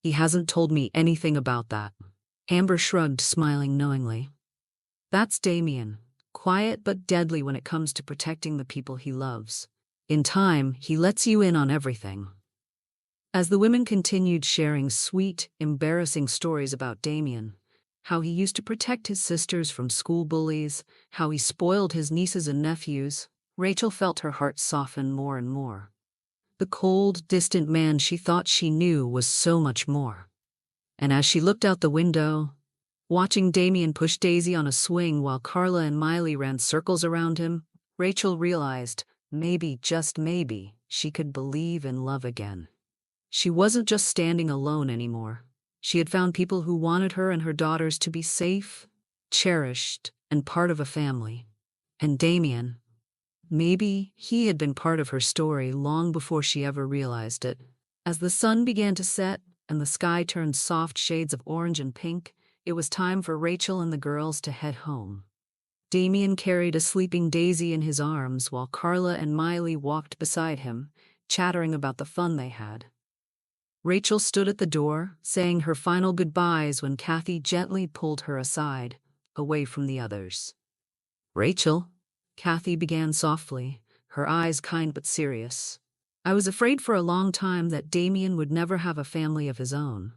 Speaker 1: "He hasn't told me anything about that." Amber shrugged, smiling knowingly. "That's Damien. Quiet but deadly when it comes to protecting the people he loves. In time, he lets you in on everything." As the women continued sharing sweet, embarrassing stories about Damien, how he used to protect his sisters from school bullies, how he spoiled his nieces and nephews, Rachel felt her heart soften more and more. The cold, distant man she thought she knew was so much more. And as she looked out the window, watching Damien push Daisy on a swing while Carla and Miley ran circles around him, Rachel realized, maybe, just maybe, she could believe in love again. She wasn't just standing alone anymore. She had found people who wanted her and her daughters to be safe, cherished, and part of a family. And Damien, maybe he had been part of her story long before she ever realized it. As the sun began to set and the sky turned soft shades of orange and pink, it was time for Rachel and the girls to head home. Damien carried a sleeping Daisy in his arms while Carla and Miley walked beside him, chattering about the fun they had. Rachel stood at the door, saying her final goodbyes when Kathy gently pulled her aside, away from the others. "Rachel," Kathy began softly, her eyes kind but serious. "I was afraid for a long time that Damien would never have a family of his own.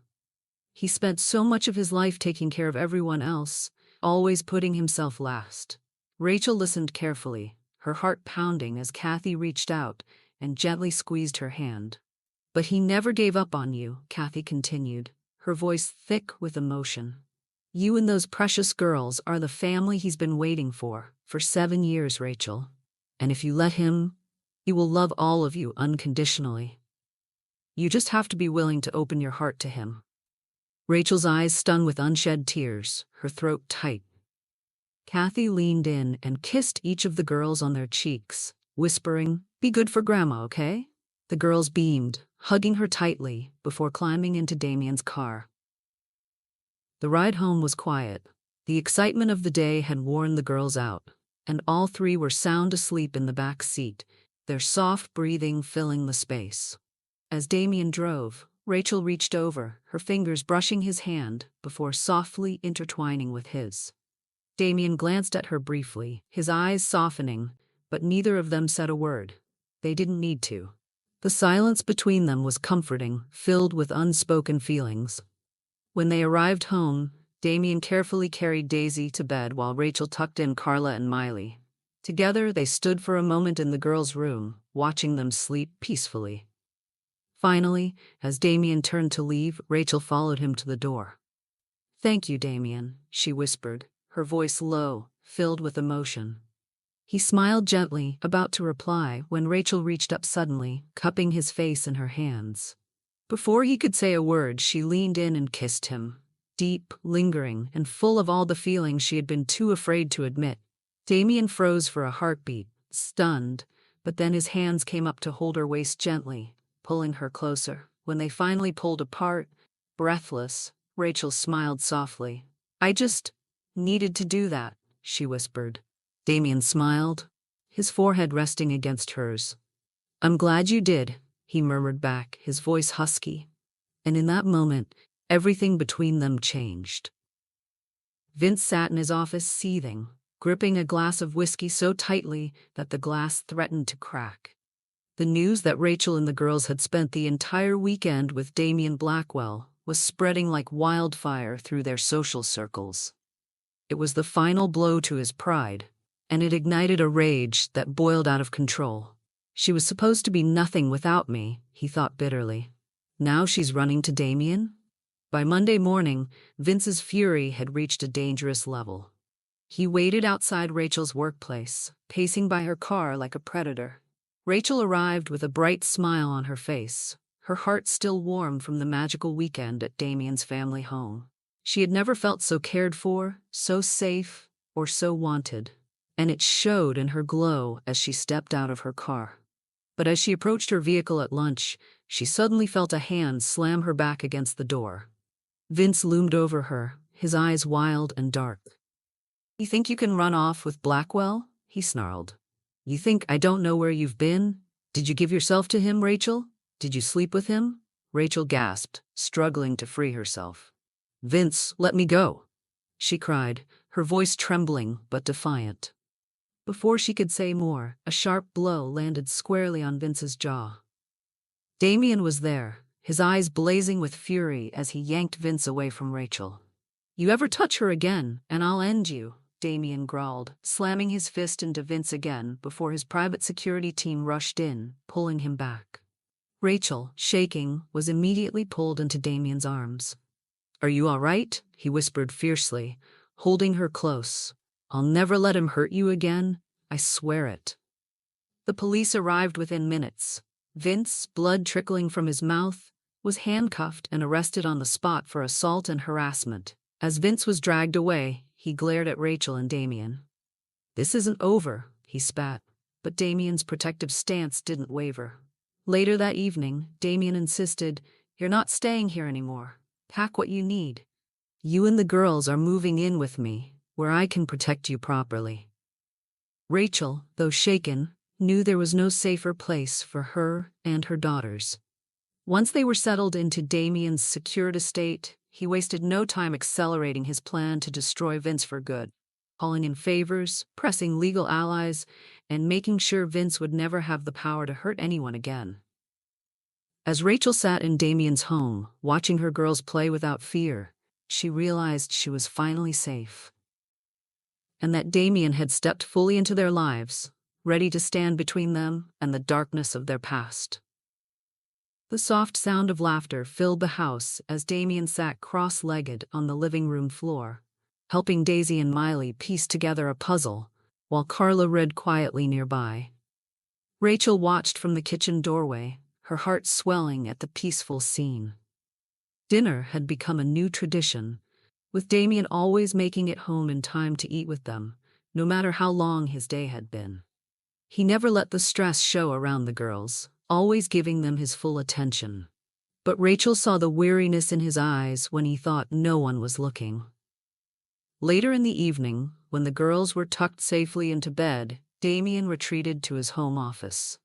Speaker 1: He spent so much of his life taking care of everyone else, always putting himself last." Rachel listened carefully, her heart pounding as Kathy reached out and gently squeezed her hand. "But he never gave up on you," Kathy continued, her voice thick with emotion. "You and those precious girls are the family he's been waiting for 7 years, Rachel. And if you let him, he will love all of you unconditionally. You just have to be willing to open your heart to him." Rachel's eyes stung with unshed tears, her throat tight. Kathy leaned in and kissed each of the girls on their cheeks, whispering, "Be good for Grandma, okay?" The girls beamed, hugging her tightly before climbing into Damien's car. The ride home was quiet. The excitement of the day had worn the girls out, and all three were sound asleep in the back seat, their soft breathing filling the space. As Damien drove, Rachel reached over, her fingers brushing his hand before softly intertwining with his. Damien glanced at her briefly, his eyes softening, but neither of them said a word. They didn't need to. The silence between them was comforting, filled with unspoken feelings. When they arrived home, Damien carefully carried Daisy to bed while Rachel tucked in Carla and Miley. Together, they stood for a moment in the girls' room, watching them sleep peacefully. Finally, as Damien turned to leave, Rachel followed him to the door. "Thank you, Damien," she whispered, her voice low, filled with emotion. He smiled gently, about to reply, when Rachel reached up suddenly, cupping his face in her hands. Before he could say a word, she leaned in and kissed him, deep, lingering, and full of all the feelings she had been too afraid to admit. Damien froze for a heartbeat, stunned, but then his hands came up to hold her waist gently, pulling her closer. When they finally pulled apart, breathless, Rachel smiled softly. "I just needed to do that," she whispered. Damien smiled, his forehead resting against hers. "I'm glad you did," he murmured back, his voice husky. And in that moment, everything between them changed. Vince sat in his office seething, gripping a glass of whiskey so tightly that the glass threatened to crack. The news that Rachel and the girls had spent the entire weekend with Damien Blackwell was spreading like wildfire through their social circles. It was the final blow to his pride, and it ignited a rage that boiled out of control. She was supposed to be nothing without me, he thought bitterly. Now she's running to Damien? By Monday morning, Vince's fury had reached a dangerous level. He waited outside Rachel's workplace, pacing by her car like a predator. Rachel arrived with a bright smile on her face, her heart still warm from the magical weekend at Damien's family home. She had never felt so cared for, so safe, or so wanted, and it showed in her glow as she stepped out of her car. But as she approached her vehicle at lunch, she suddenly felt a hand slam her back against the door. Vince loomed over her, his eyes wild and dark. "You think you can run off with Blackwell?" he snarled. "You think I don't know where you've been? Did you give yourself to him, Rachel? Did you sleep with him?" Rachel gasped, struggling to free herself. "Vince, let me go," she cried, her voice trembling but defiant. Before she could say more, a sharp blow landed squarely on Vince's jaw. Damien was there, his eyes blazing with fury as he yanked Vince away from Rachel. "You ever touch her again, and I'll end you," Damien growled, slamming his fist into Vince again before his private security team rushed in, pulling him back. Rachel, shaking, was immediately pulled into Damien's arms. "Are you all right?" he whispered fiercely, holding her close. "I'll never let him hurt you again, I swear it." The police arrived within minutes. Vince, blood trickling from his mouth, was handcuffed and arrested on the spot for assault and harassment. As Vince was dragged away, he glared at Rachel and Damien. "This isn't over," he spat, but Damien's protective stance didn't waver. Later that evening, Damien insisted, "You're not staying here anymore. Pack what you need. You and the girls are moving in with me, where I can protect you properly." Rachel, though shaken, knew there was no safer place for her and her daughters. Once they were settled into Damien's secured estate, he wasted no time accelerating his plan to destroy Vince for good, calling in favors, pressing legal allies, and making sure Vince would never have the power to hurt anyone again. As Rachel sat in Damien's home, watching her girls play without fear, she realized she was finally safe, and that Damien had stepped fully into their lives, ready to stand between them and the darkness of their past. The soft sound of laughter filled the house as Damien sat cross-legged on the living room floor, helping Daisy and Miley piece together a puzzle, while Carla read quietly nearby. Rachel watched from the kitchen doorway, her heart swelling at the peaceful scene. Dinner had become a new tradition, with Damien always making it home in time to eat with them, no matter how long his day had been. He never let the stress show around the girls, always giving them his full attention. But Rachel saw the weariness in his eyes when he thought no one was looking. Later in the evening, when the girls were tucked safely into bed, Damien retreated to his home office.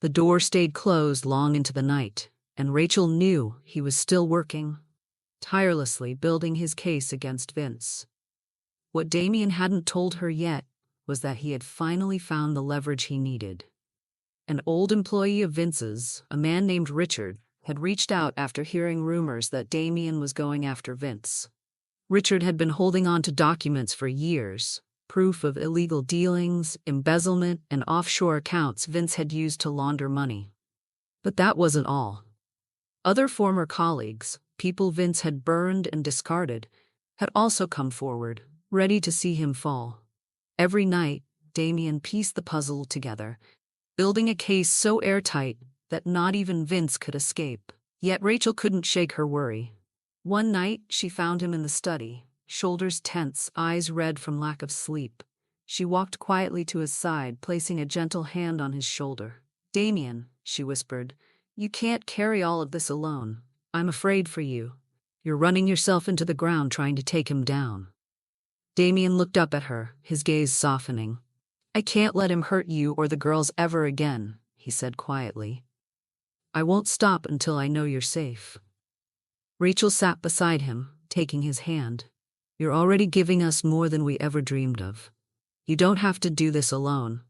Speaker 1: The door stayed closed long into the night, and Rachel knew he was still working, tirelessly building his case against Vince. What Damien hadn't told her yet was that he had finally found the leverage he needed. An old employee of Vince's, a man named Richard, had reached out after hearing rumors that Damien was going after Vince. Richard had been holding on to documents for years, proof of illegal dealings, embezzlement, and offshore accounts Vince had used to launder money. But that wasn't all. Other former colleagues, people Vince had burned and discarded, had also come forward, ready to see him fall. Every night, Damien pieced the puzzle together, building a case so airtight that not even Vince could escape. Yet Rachel couldn't shake her worry. One night, she found him in the study, shoulders tense, eyes red from lack of sleep. She walked quietly to his side, placing a gentle hand on his shoulder. "Damien," she whispered, "you can't carry all of this alone. I'm afraid for you. You're running yourself into the ground trying to take him down." Damien looked up at her, his gaze softening. "I can't let him hurt you or the girls ever again," he said quietly. "I won't stop until I know you're safe." Rachel sat beside him, taking his hand. "You're already giving us more than we ever dreamed of. You don't have to do this alone."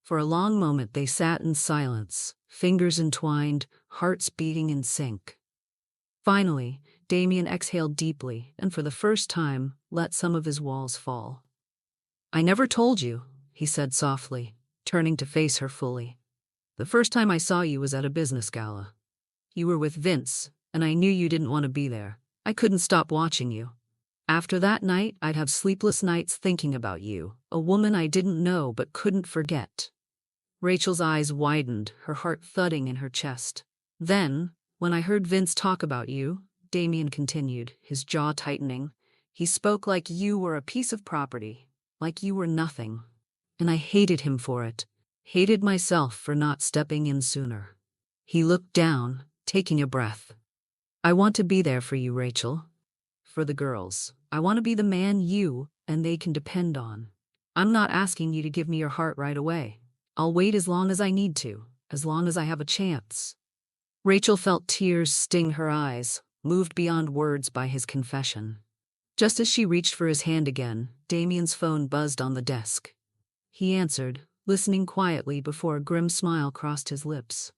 Speaker 1: For a long moment they sat in silence, fingers entwined, hearts beating in sync. Finally, Damien exhaled deeply and for the first time let some of his walls fall. "I never told you," he said softly, turning to face her fully. "The first time I saw you was at a business gala. You were with Vince, and I knew you didn't want to be there. I couldn't stop watching you. After that night, I'd have sleepless nights thinking about you, a woman I didn't know but couldn't forget." Rachel's eyes widened, her heart thudding in her chest. "Then, when I heard Vince talk about you," Damien continued, his jaw tightening, "he spoke like you were a piece of property, like you were nothing. And I hated him for it, hated myself for not stepping in sooner." He looked down, taking a breath. "I want to be there for you, Rachel. For the girls. I want to be the man you and they can depend on. I'm not asking you to give me your heart right away. I'll wait as long as I need to, as long as I have a chance." Rachel felt tears sting her eyes, moved beyond words by his confession. Just as she reached for his hand again, Damien's phone buzzed on the desk. He answered, listening quietly before a grim smile crossed his lips.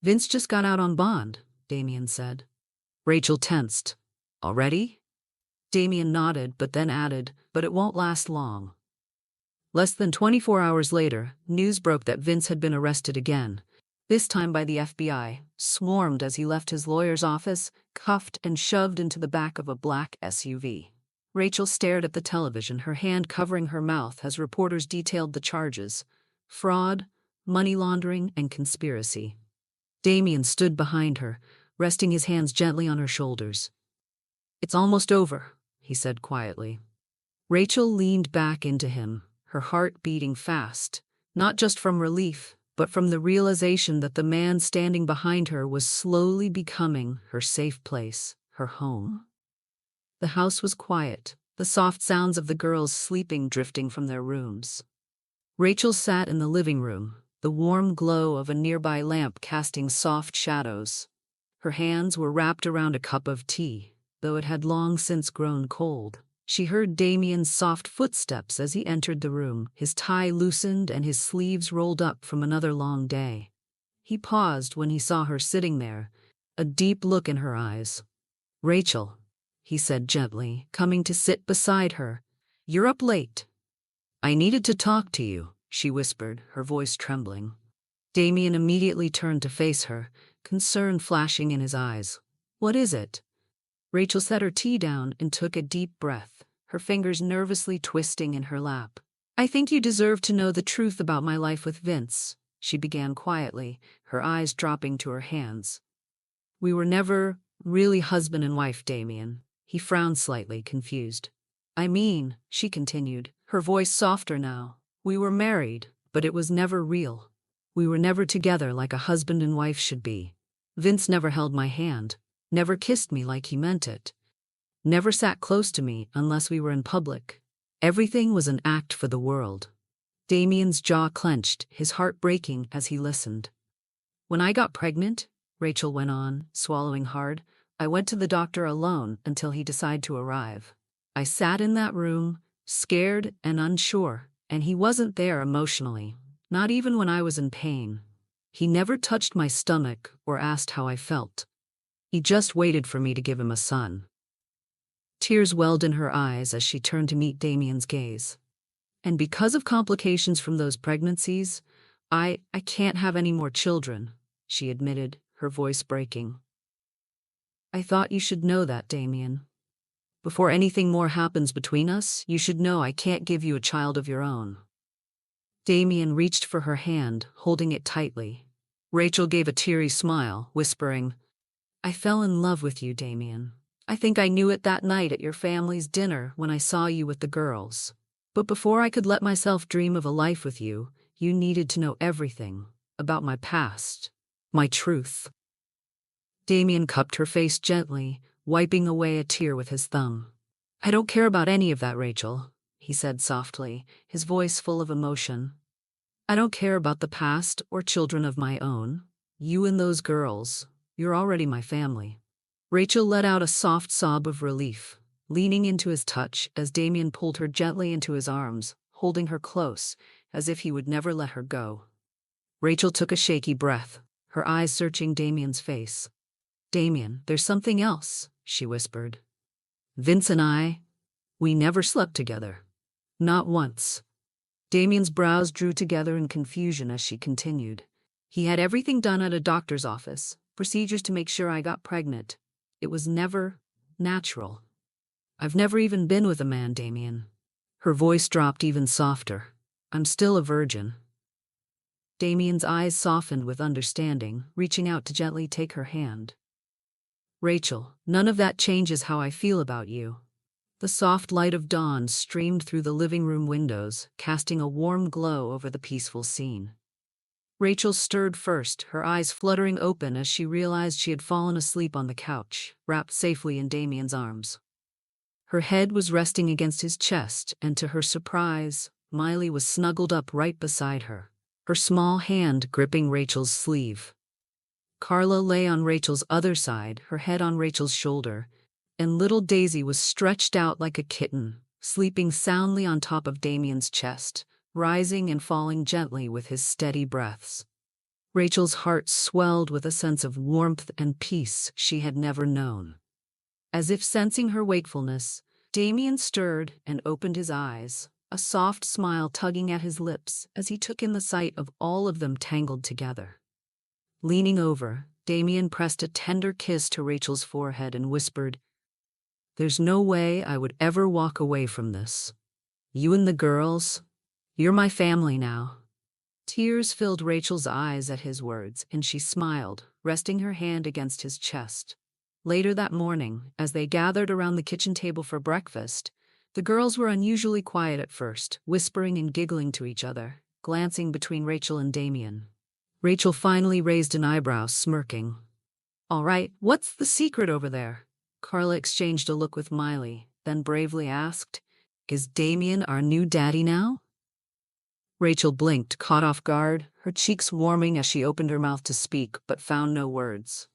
Speaker 1: "Vince just got out on bond," Damien said. Rachel tensed. "Already?" Damien nodded, but then added, "But it won't last long." Less than 24 hours later, news broke that Vince had been arrested again, this time by the FBI, swarmed as he left his lawyer's office, cuffed and shoved into the back of a black SUV. Rachel stared at the television, her hand covering her mouth as reporters detailed the charges: fraud, money laundering, and conspiracy. Damien stood behind her, resting his hands gently on her shoulders. "It's almost over," he said quietly. Rachel leaned back into him, her heart beating fast, not just from relief, but from the realization that the man standing behind her was slowly becoming her safe place, her home. The house was quiet, the soft sounds of the girls sleeping drifting from their rooms. Rachel sat in the living room, the warm glow of a nearby lamp casting soft shadows. Her hands were wrapped around a cup of tea, though it had long since grown cold. She heard Damien's soft footsteps as he entered the room, his tie loosened and his sleeves rolled up from another long day. He paused when he saw her sitting there, a deep look in her eyes. "Rachel," he said gently, coming to sit beside her, "you're up late." "I needed to talk to you," she whispered, her voice trembling. Damien immediately turned to face her, concern flashing in his eyes. "What is it?" Rachel set her tea down and took a deep breath, her fingers nervously twisting in her lap. "I think you deserve to know the truth about my life with Vince," she began quietly, her eyes dropping to her hands. "We were never really husband and wife, Damien." He frowned slightly, confused. "I mean," she continued, her voice softer now, "we were married, but it was never real. We were never together like a husband and wife should be. Vince never held my hand, never kissed me like he meant it, never sat close to me unless we were in public. Everything was an act for the world." Damien's jaw clenched, his heart breaking as he listened. "When I got pregnant," Rachel went on, swallowing hard, "I went to the doctor alone until he decided to arrive. I sat in that room, scared and unsure, and he wasn't there emotionally, not even when I was in pain. He never touched my stomach or asked how I felt. He just waited for me to give him a son." Tears welled in her eyes as she turned to meet Damien's gaze. "And because of complications from those pregnancies, I can't have any more children," she admitted, her voice breaking. "I thought you should know that, Damien. Before anything more happens between us, you should know I can't give you a child of your own." Damien reached for her hand, holding it tightly. Rachel gave a teary smile, whispering, "I fell in love with you, Damien. I think I knew it that night at your family's dinner when I saw you with the girls. But before I could let myself dream of a life with you, you needed to know everything about my past, my truth." Damien cupped her face gently, wiping away a tear with his thumb. "I don't care about any of that, Rachel," he said softly, his voice full of emotion. "I don't care about the past or children of my own. You and those girls, you're already my family." Rachel let out a soft sob of relief, leaning into his touch as Damien pulled her gently into his arms, holding her close, as if he would never let her go. Rachel took a shaky breath, her eyes searching Damien's face. "Damien, there's something else," she whispered. "Vince and I, we never slept together. Not once." Damien's brows drew together in confusion as she continued. "He had everything done at a doctor's office, procedures to make sure I got pregnant. It was never natural. I've never even been with a man, Damien." Her voice dropped even softer. "I'm still a virgin." Damien's eyes softened with understanding, reaching out to gently take her hand. "Rachel, none of that changes how I feel about you." The soft light of dawn streamed through the living room windows, casting a warm glow over the peaceful scene. Rachel stirred first, her eyes fluttering open as she realized she had fallen asleep on the couch, wrapped safely in Damien's arms. Her head was resting against his chest, and to her surprise, Miley was snuggled up right beside her, her small hand gripping Rachel's sleeve. Carla lay on Rachel's other side, her head on Rachel's shoulder, and little Daisy was stretched out like a kitten, sleeping soundly on top of Damien's chest, rising and falling gently with his steady breaths. Rachel's heart swelled with a sense of warmth and peace she had never known. As if sensing her wakefulness, Damien stirred and opened his eyes, a soft smile tugging at his lips as he took in the sight of all of them tangled together. Leaning over, Damien pressed a tender kiss to Rachel's forehead and whispered, "There's no way I would ever walk away from this. You and the girls, you're my family now." Tears filled Rachel's eyes at his words, and she smiled, resting her hand against his chest. Later that morning, as they gathered around the kitchen table for breakfast, the girls were unusually quiet at first, whispering and giggling to each other, glancing between Rachel and Damien. Rachel finally raised an eyebrow, smirking. "All right, what's the secret over there?" Carla exchanged a look with Miley, then bravely asked, "Is Damien our new daddy now?" Rachel blinked, caught off guard, her cheeks warming as she opened her mouth to speak, but found no words.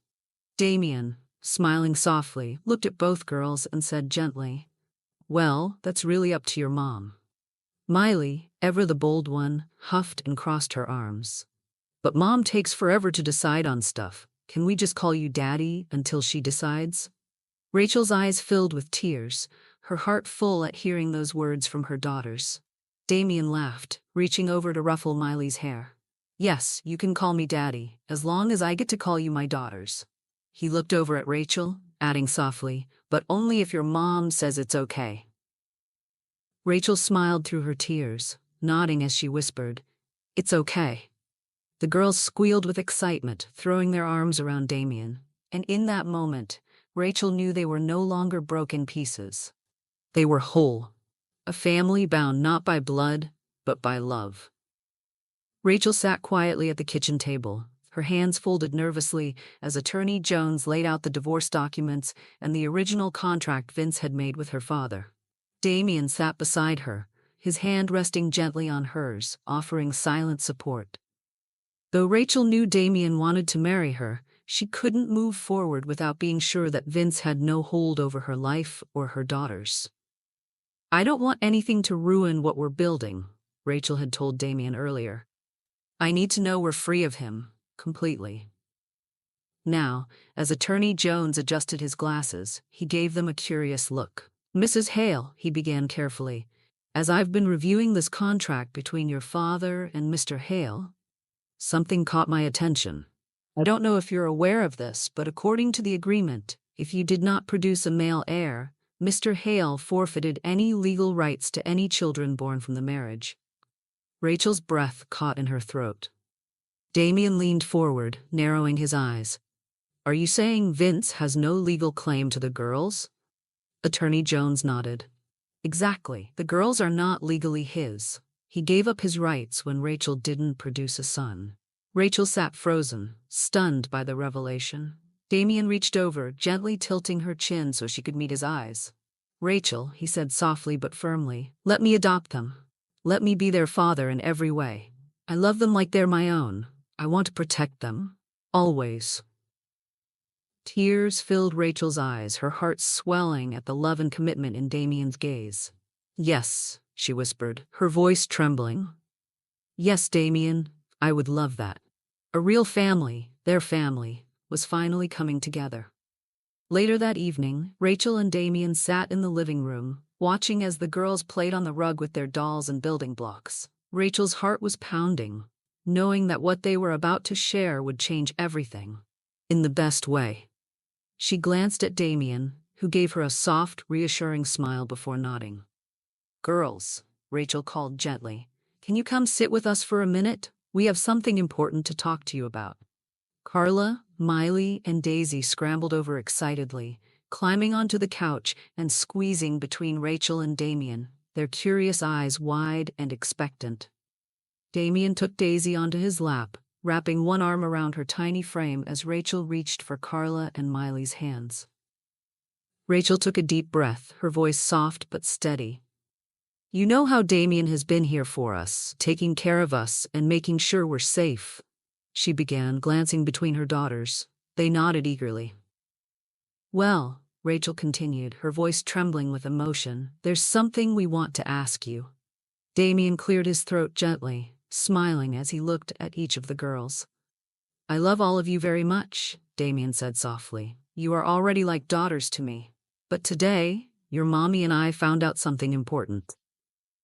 Speaker 1: Damien, smiling softly, looked at both girls and said gently, "Well, that's really up to your mom." Miley, ever the bold one, huffed and crossed her arms. "But Mom takes forever to decide on stuff. Can we just call you Daddy until she decides?" Rachel's eyes filled with tears, her heart full at hearing those words from her daughters. Damien laughed, reaching over to ruffle Miley's hair. "Yes, you can call me Daddy, as long as I get to call you my daughters." He looked over at Rachel, adding softly, "But only if your mom says it's okay." Rachel smiled through her tears, nodding as she whispered, "It's okay." The girls squealed with excitement, throwing their arms around Damien, and in that moment, Rachel knew they were no longer broken pieces. They were whole, a family bound not by blood, but by love. Rachel sat quietly at the kitchen table, her hands folded nervously as Attorney Jones laid out the divorce documents and the original contract Vince had made with her father. Damien sat beside her, his hand resting gently on hers, offering silent support. Though Rachel knew Damien wanted to marry her, she couldn't move forward without being sure that Vince had no hold over her life or her daughters. "I don't want anything to ruin what we're building," Rachel had told Damien earlier. "I need to know we're free of him, completely." Now, as Attorney Jones adjusted his glasses, he gave them a curious look. "Mrs. Hale," he began carefully, "as I've been reviewing this contract between your father and Mr. Hale, something caught my attention. I don't know if you're aware of this, but according to the agreement, if you did not produce a male heir, Mr. Hale forfeited any legal rights to any children born from the marriage." Rachel's breath caught in her throat. Damien leaned forward, narrowing his eyes. Are you saying Vince has no legal claim to the girls? Attorney Jones nodded. Exactly. The girls are not legally his. He gave up his rights when Rachel didn't produce a son. Rachel sat frozen, stunned by the revelation. Damien reached over, gently tilting her chin so she could meet his eyes. Rachel, he said softly but firmly, let me adopt them. Let me be their father in every way. I love them like they're my own. I want to protect them. Always. Tears filled Rachel's eyes, her heart swelling at the love and commitment in Damien's gaze. Yes, she whispered, her voice trembling. Yes, Damien, I would love that. A real family, their family, was finally coming together. Later that evening, Rachel and Damien sat in the living room, watching as the girls played on the rug with their dolls and building blocks. Rachel's heart was pounding, knowing that what they were about to share would change everything. In the best way. She glanced at Damien, who gave her a soft, reassuring smile before nodding. Girls, Rachel called gently, can you come sit with us for a minute? We have something important to talk to you about. Carla, Miley, and Daisy scrambled over excitedly, climbing onto the couch and squeezing between Rachel and Damien, their curious eyes wide and expectant. Damien took Daisy onto his lap, wrapping one arm around her tiny frame as Rachel reached for Carla and Miley's hands. Rachel took a deep breath, her voice soft but steady. You know how Damien has been here for us, taking care of us and making sure we're safe, she began, glancing between her daughters. They nodded eagerly. Well, Rachel continued, her voice trembling with emotion, there's something we want to ask you. Damien cleared his throat gently, smiling as he looked at each of the girls. I love all of you very much, Damien said softly. You are already like daughters to me. But today, your mommy and I found out something important.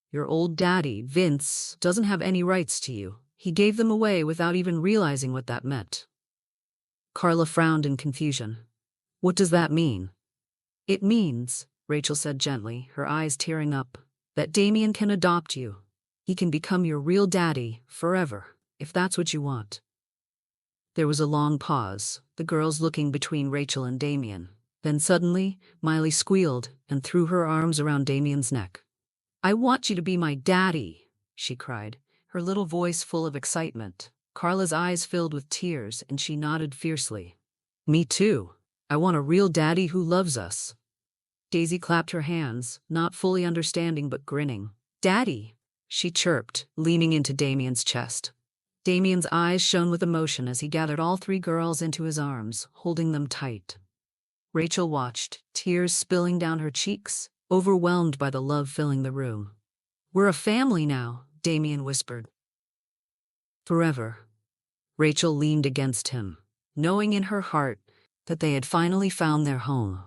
Speaker 1: Your old daddy, Vince, doesn't have any rights to you. He gave them away without even realizing what that meant. Carla frowned in confusion. What does that mean? It means, Rachel said gently, her eyes tearing up, that Damien can adopt you. He can become your real daddy forever, if that's what you want. There was a long pause, the girls looking between Rachel and Damien. Then suddenly, Miley squealed and threw her arms around Damien's neck. I want you to be my daddy, she cried, her little voice full of excitement. Carla's eyes filled with tears and she nodded fiercely. Me too. I want a real daddy who loves us. Daisy clapped her hands, not fully understanding but grinning. Daddy, she chirped, leaning into Damien's chest. Damien's eyes shone with emotion as he gathered all three girls into his arms, holding them tight. Rachel watched, tears spilling down her cheeks, overwhelmed by the love filling the room. We're a family now, Damien whispered. Forever. Rachel leaned against him, knowing in her heart that they had finally found their home.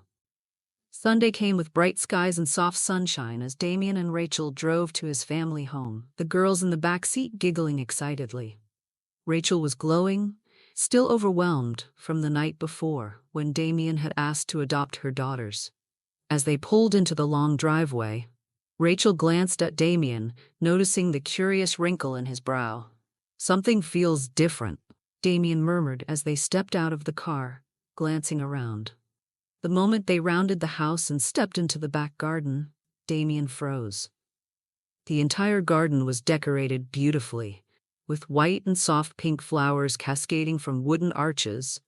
Speaker 1: Sunday came with bright skies and soft sunshine as Damien and Rachel drove to his family home, the girls in the back seat giggling excitedly. Rachel was glowing, still overwhelmed from the night before when Damien had asked to adopt her daughters. As they pulled into the long driveway, Rachel glanced at Damien, noticing the curious wrinkle in his brow. Something feels different, Damien murmured as they stepped out of the car, glancing around. The moment they rounded the house and stepped into the back garden, Damien froze. The entire garden was decorated beautifully, with white and soft pink flowers cascading from wooden arches,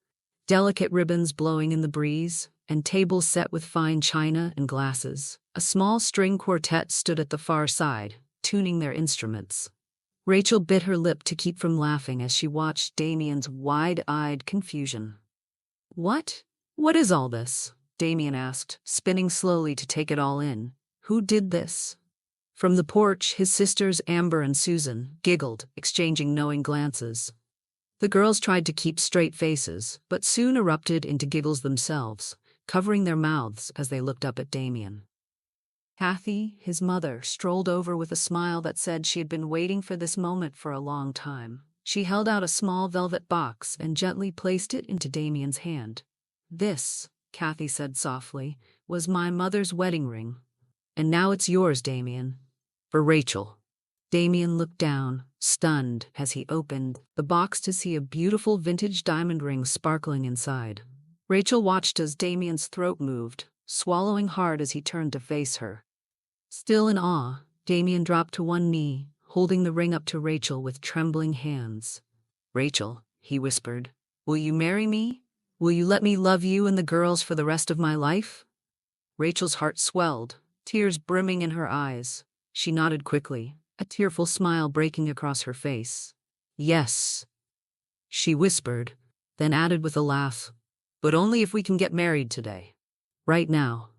Speaker 1: delicate ribbons blowing in the breeze, and tables set with fine china and glasses. A small string quartet stood at the far side, tuning their instruments. Rachel bit her lip to keep from laughing as she watched Damien's wide-eyed confusion. What? What is all this? Damien asked, spinning slowly to take it all in. Who did this? From the porch, his sisters Amber and Susan giggled, exchanging knowing glances. The girls tried to keep straight faces, but soon erupted into giggles themselves, covering their mouths as they looked up at Damien. Kathy, his mother, strolled over with a smile that said she had been waiting for this moment for a long time. She held out a small velvet box and gently placed it into Damien's hand. This, Kathy said softly, was my mother's wedding ring. And now it's yours, Damien. For Rachel. Damien looked down, stunned, as he opened the box to see a beautiful vintage diamond ring sparkling inside. Rachel watched as Damien's throat moved, swallowing hard as he turned to face her. Still in awe, Damien dropped to one knee, holding the ring up to Rachel with trembling hands. "Rachel," he whispered, "will you marry me? Will you let me love you and the girls for the rest of my life?" Rachel's heart swelled, tears brimming in her eyes. She nodded quickly, a tearful smile breaking across her face. "Yes," she whispered, then added with a laugh, "but only if we can get married today." Right now.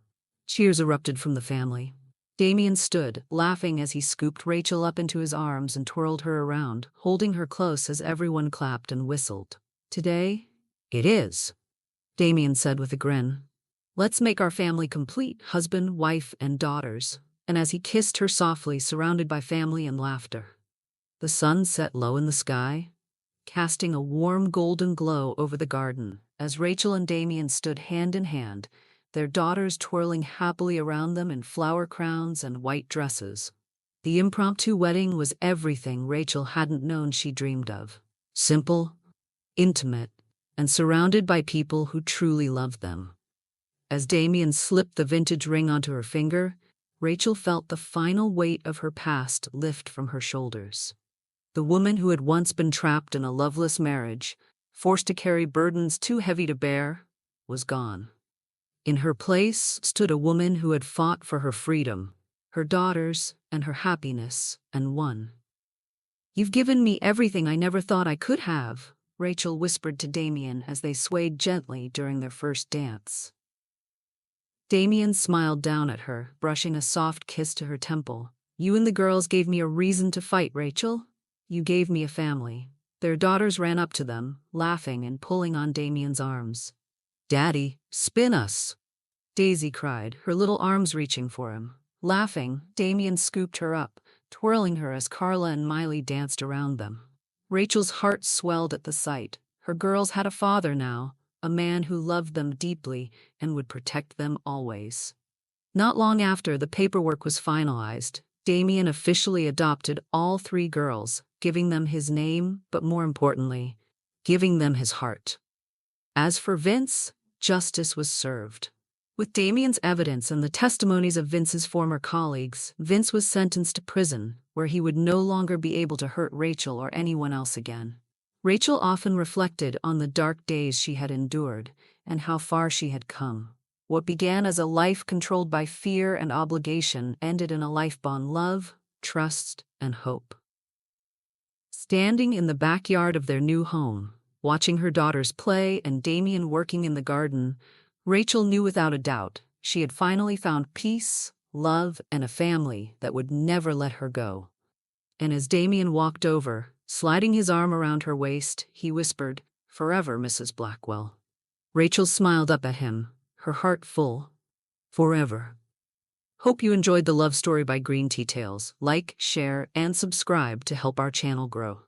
Speaker 1: Cheers erupted from the family. Damien stood, laughing as he scooped Rachel up into his arms and twirled her around, holding her close as everyone clapped and whistled. "Today? It is," Damien said with a grin. "Let's make our family complete, husband, wife, and daughters." And as he kissed her softly, surrounded by family and laughter. The sun set low in the sky, casting a warm golden glow over the garden, as Rachel and Damien stood hand in hand, their daughters twirling happily around them in flower crowns and white dresses. The impromptu wedding was everything Rachel hadn't known she dreamed of. Simple, intimate, and surrounded by people who truly loved them. As Damien slipped the vintage ring onto her finger, Rachel felt the final weight of her past lift from her shoulders. The woman who had once been trapped in a loveless marriage, forced to carry burdens too heavy to bear, was gone. In her place stood a woman who had fought for her freedom, her daughters, and her happiness, and won. "You've given me everything I never thought I could have," Rachel whispered to Damien as they swayed gently during their first dance. Damien smiled down at her, brushing a soft kiss to her temple. "You and the girls gave me a reason to fight, Rachel. You gave me a family." Their daughters ran up to them, laughing and pulling on Damien's arms. "Daddy, spin us!" Daisy cried, her little arms reaching for him. Laughing, Damien scooped her up, twirling her as Carla and Miley danced around them. Rachel's heart swelled at the sight. Her girls had a father now, a man who loved them deeply and would protect them always. Not long after the paperwork was finalized, Damien officially adopted all three girls, giving them his name, but more importantly, giving them his heart. As for Vince, justice was served. With Damien's evidence and the testimonies of Vince's former colleagues, Vince was sentenced to prison, where he would no longer be able to hurt Rachel or anyone else again. Rachel often reflected on the dark days she had endured and how far she had come. What began as a life controlled by fear and obligation ended in a life bond love, trust, and hope. Standing in the backyard of their new home, watching her daughters play and Damien working in the garden, Rachel knew without a doubt she had finally found peace, love, and a family that would never let her go. And as Damien walked over, sliding his arm around her waist, he whispered, "Forever, Mrs. Blackwell." Rachel smiled up at him, her heart full. Forever. Hope you enjoyed the love story by Green Tea Tales. Like, share, and subscribe to help our channel grow.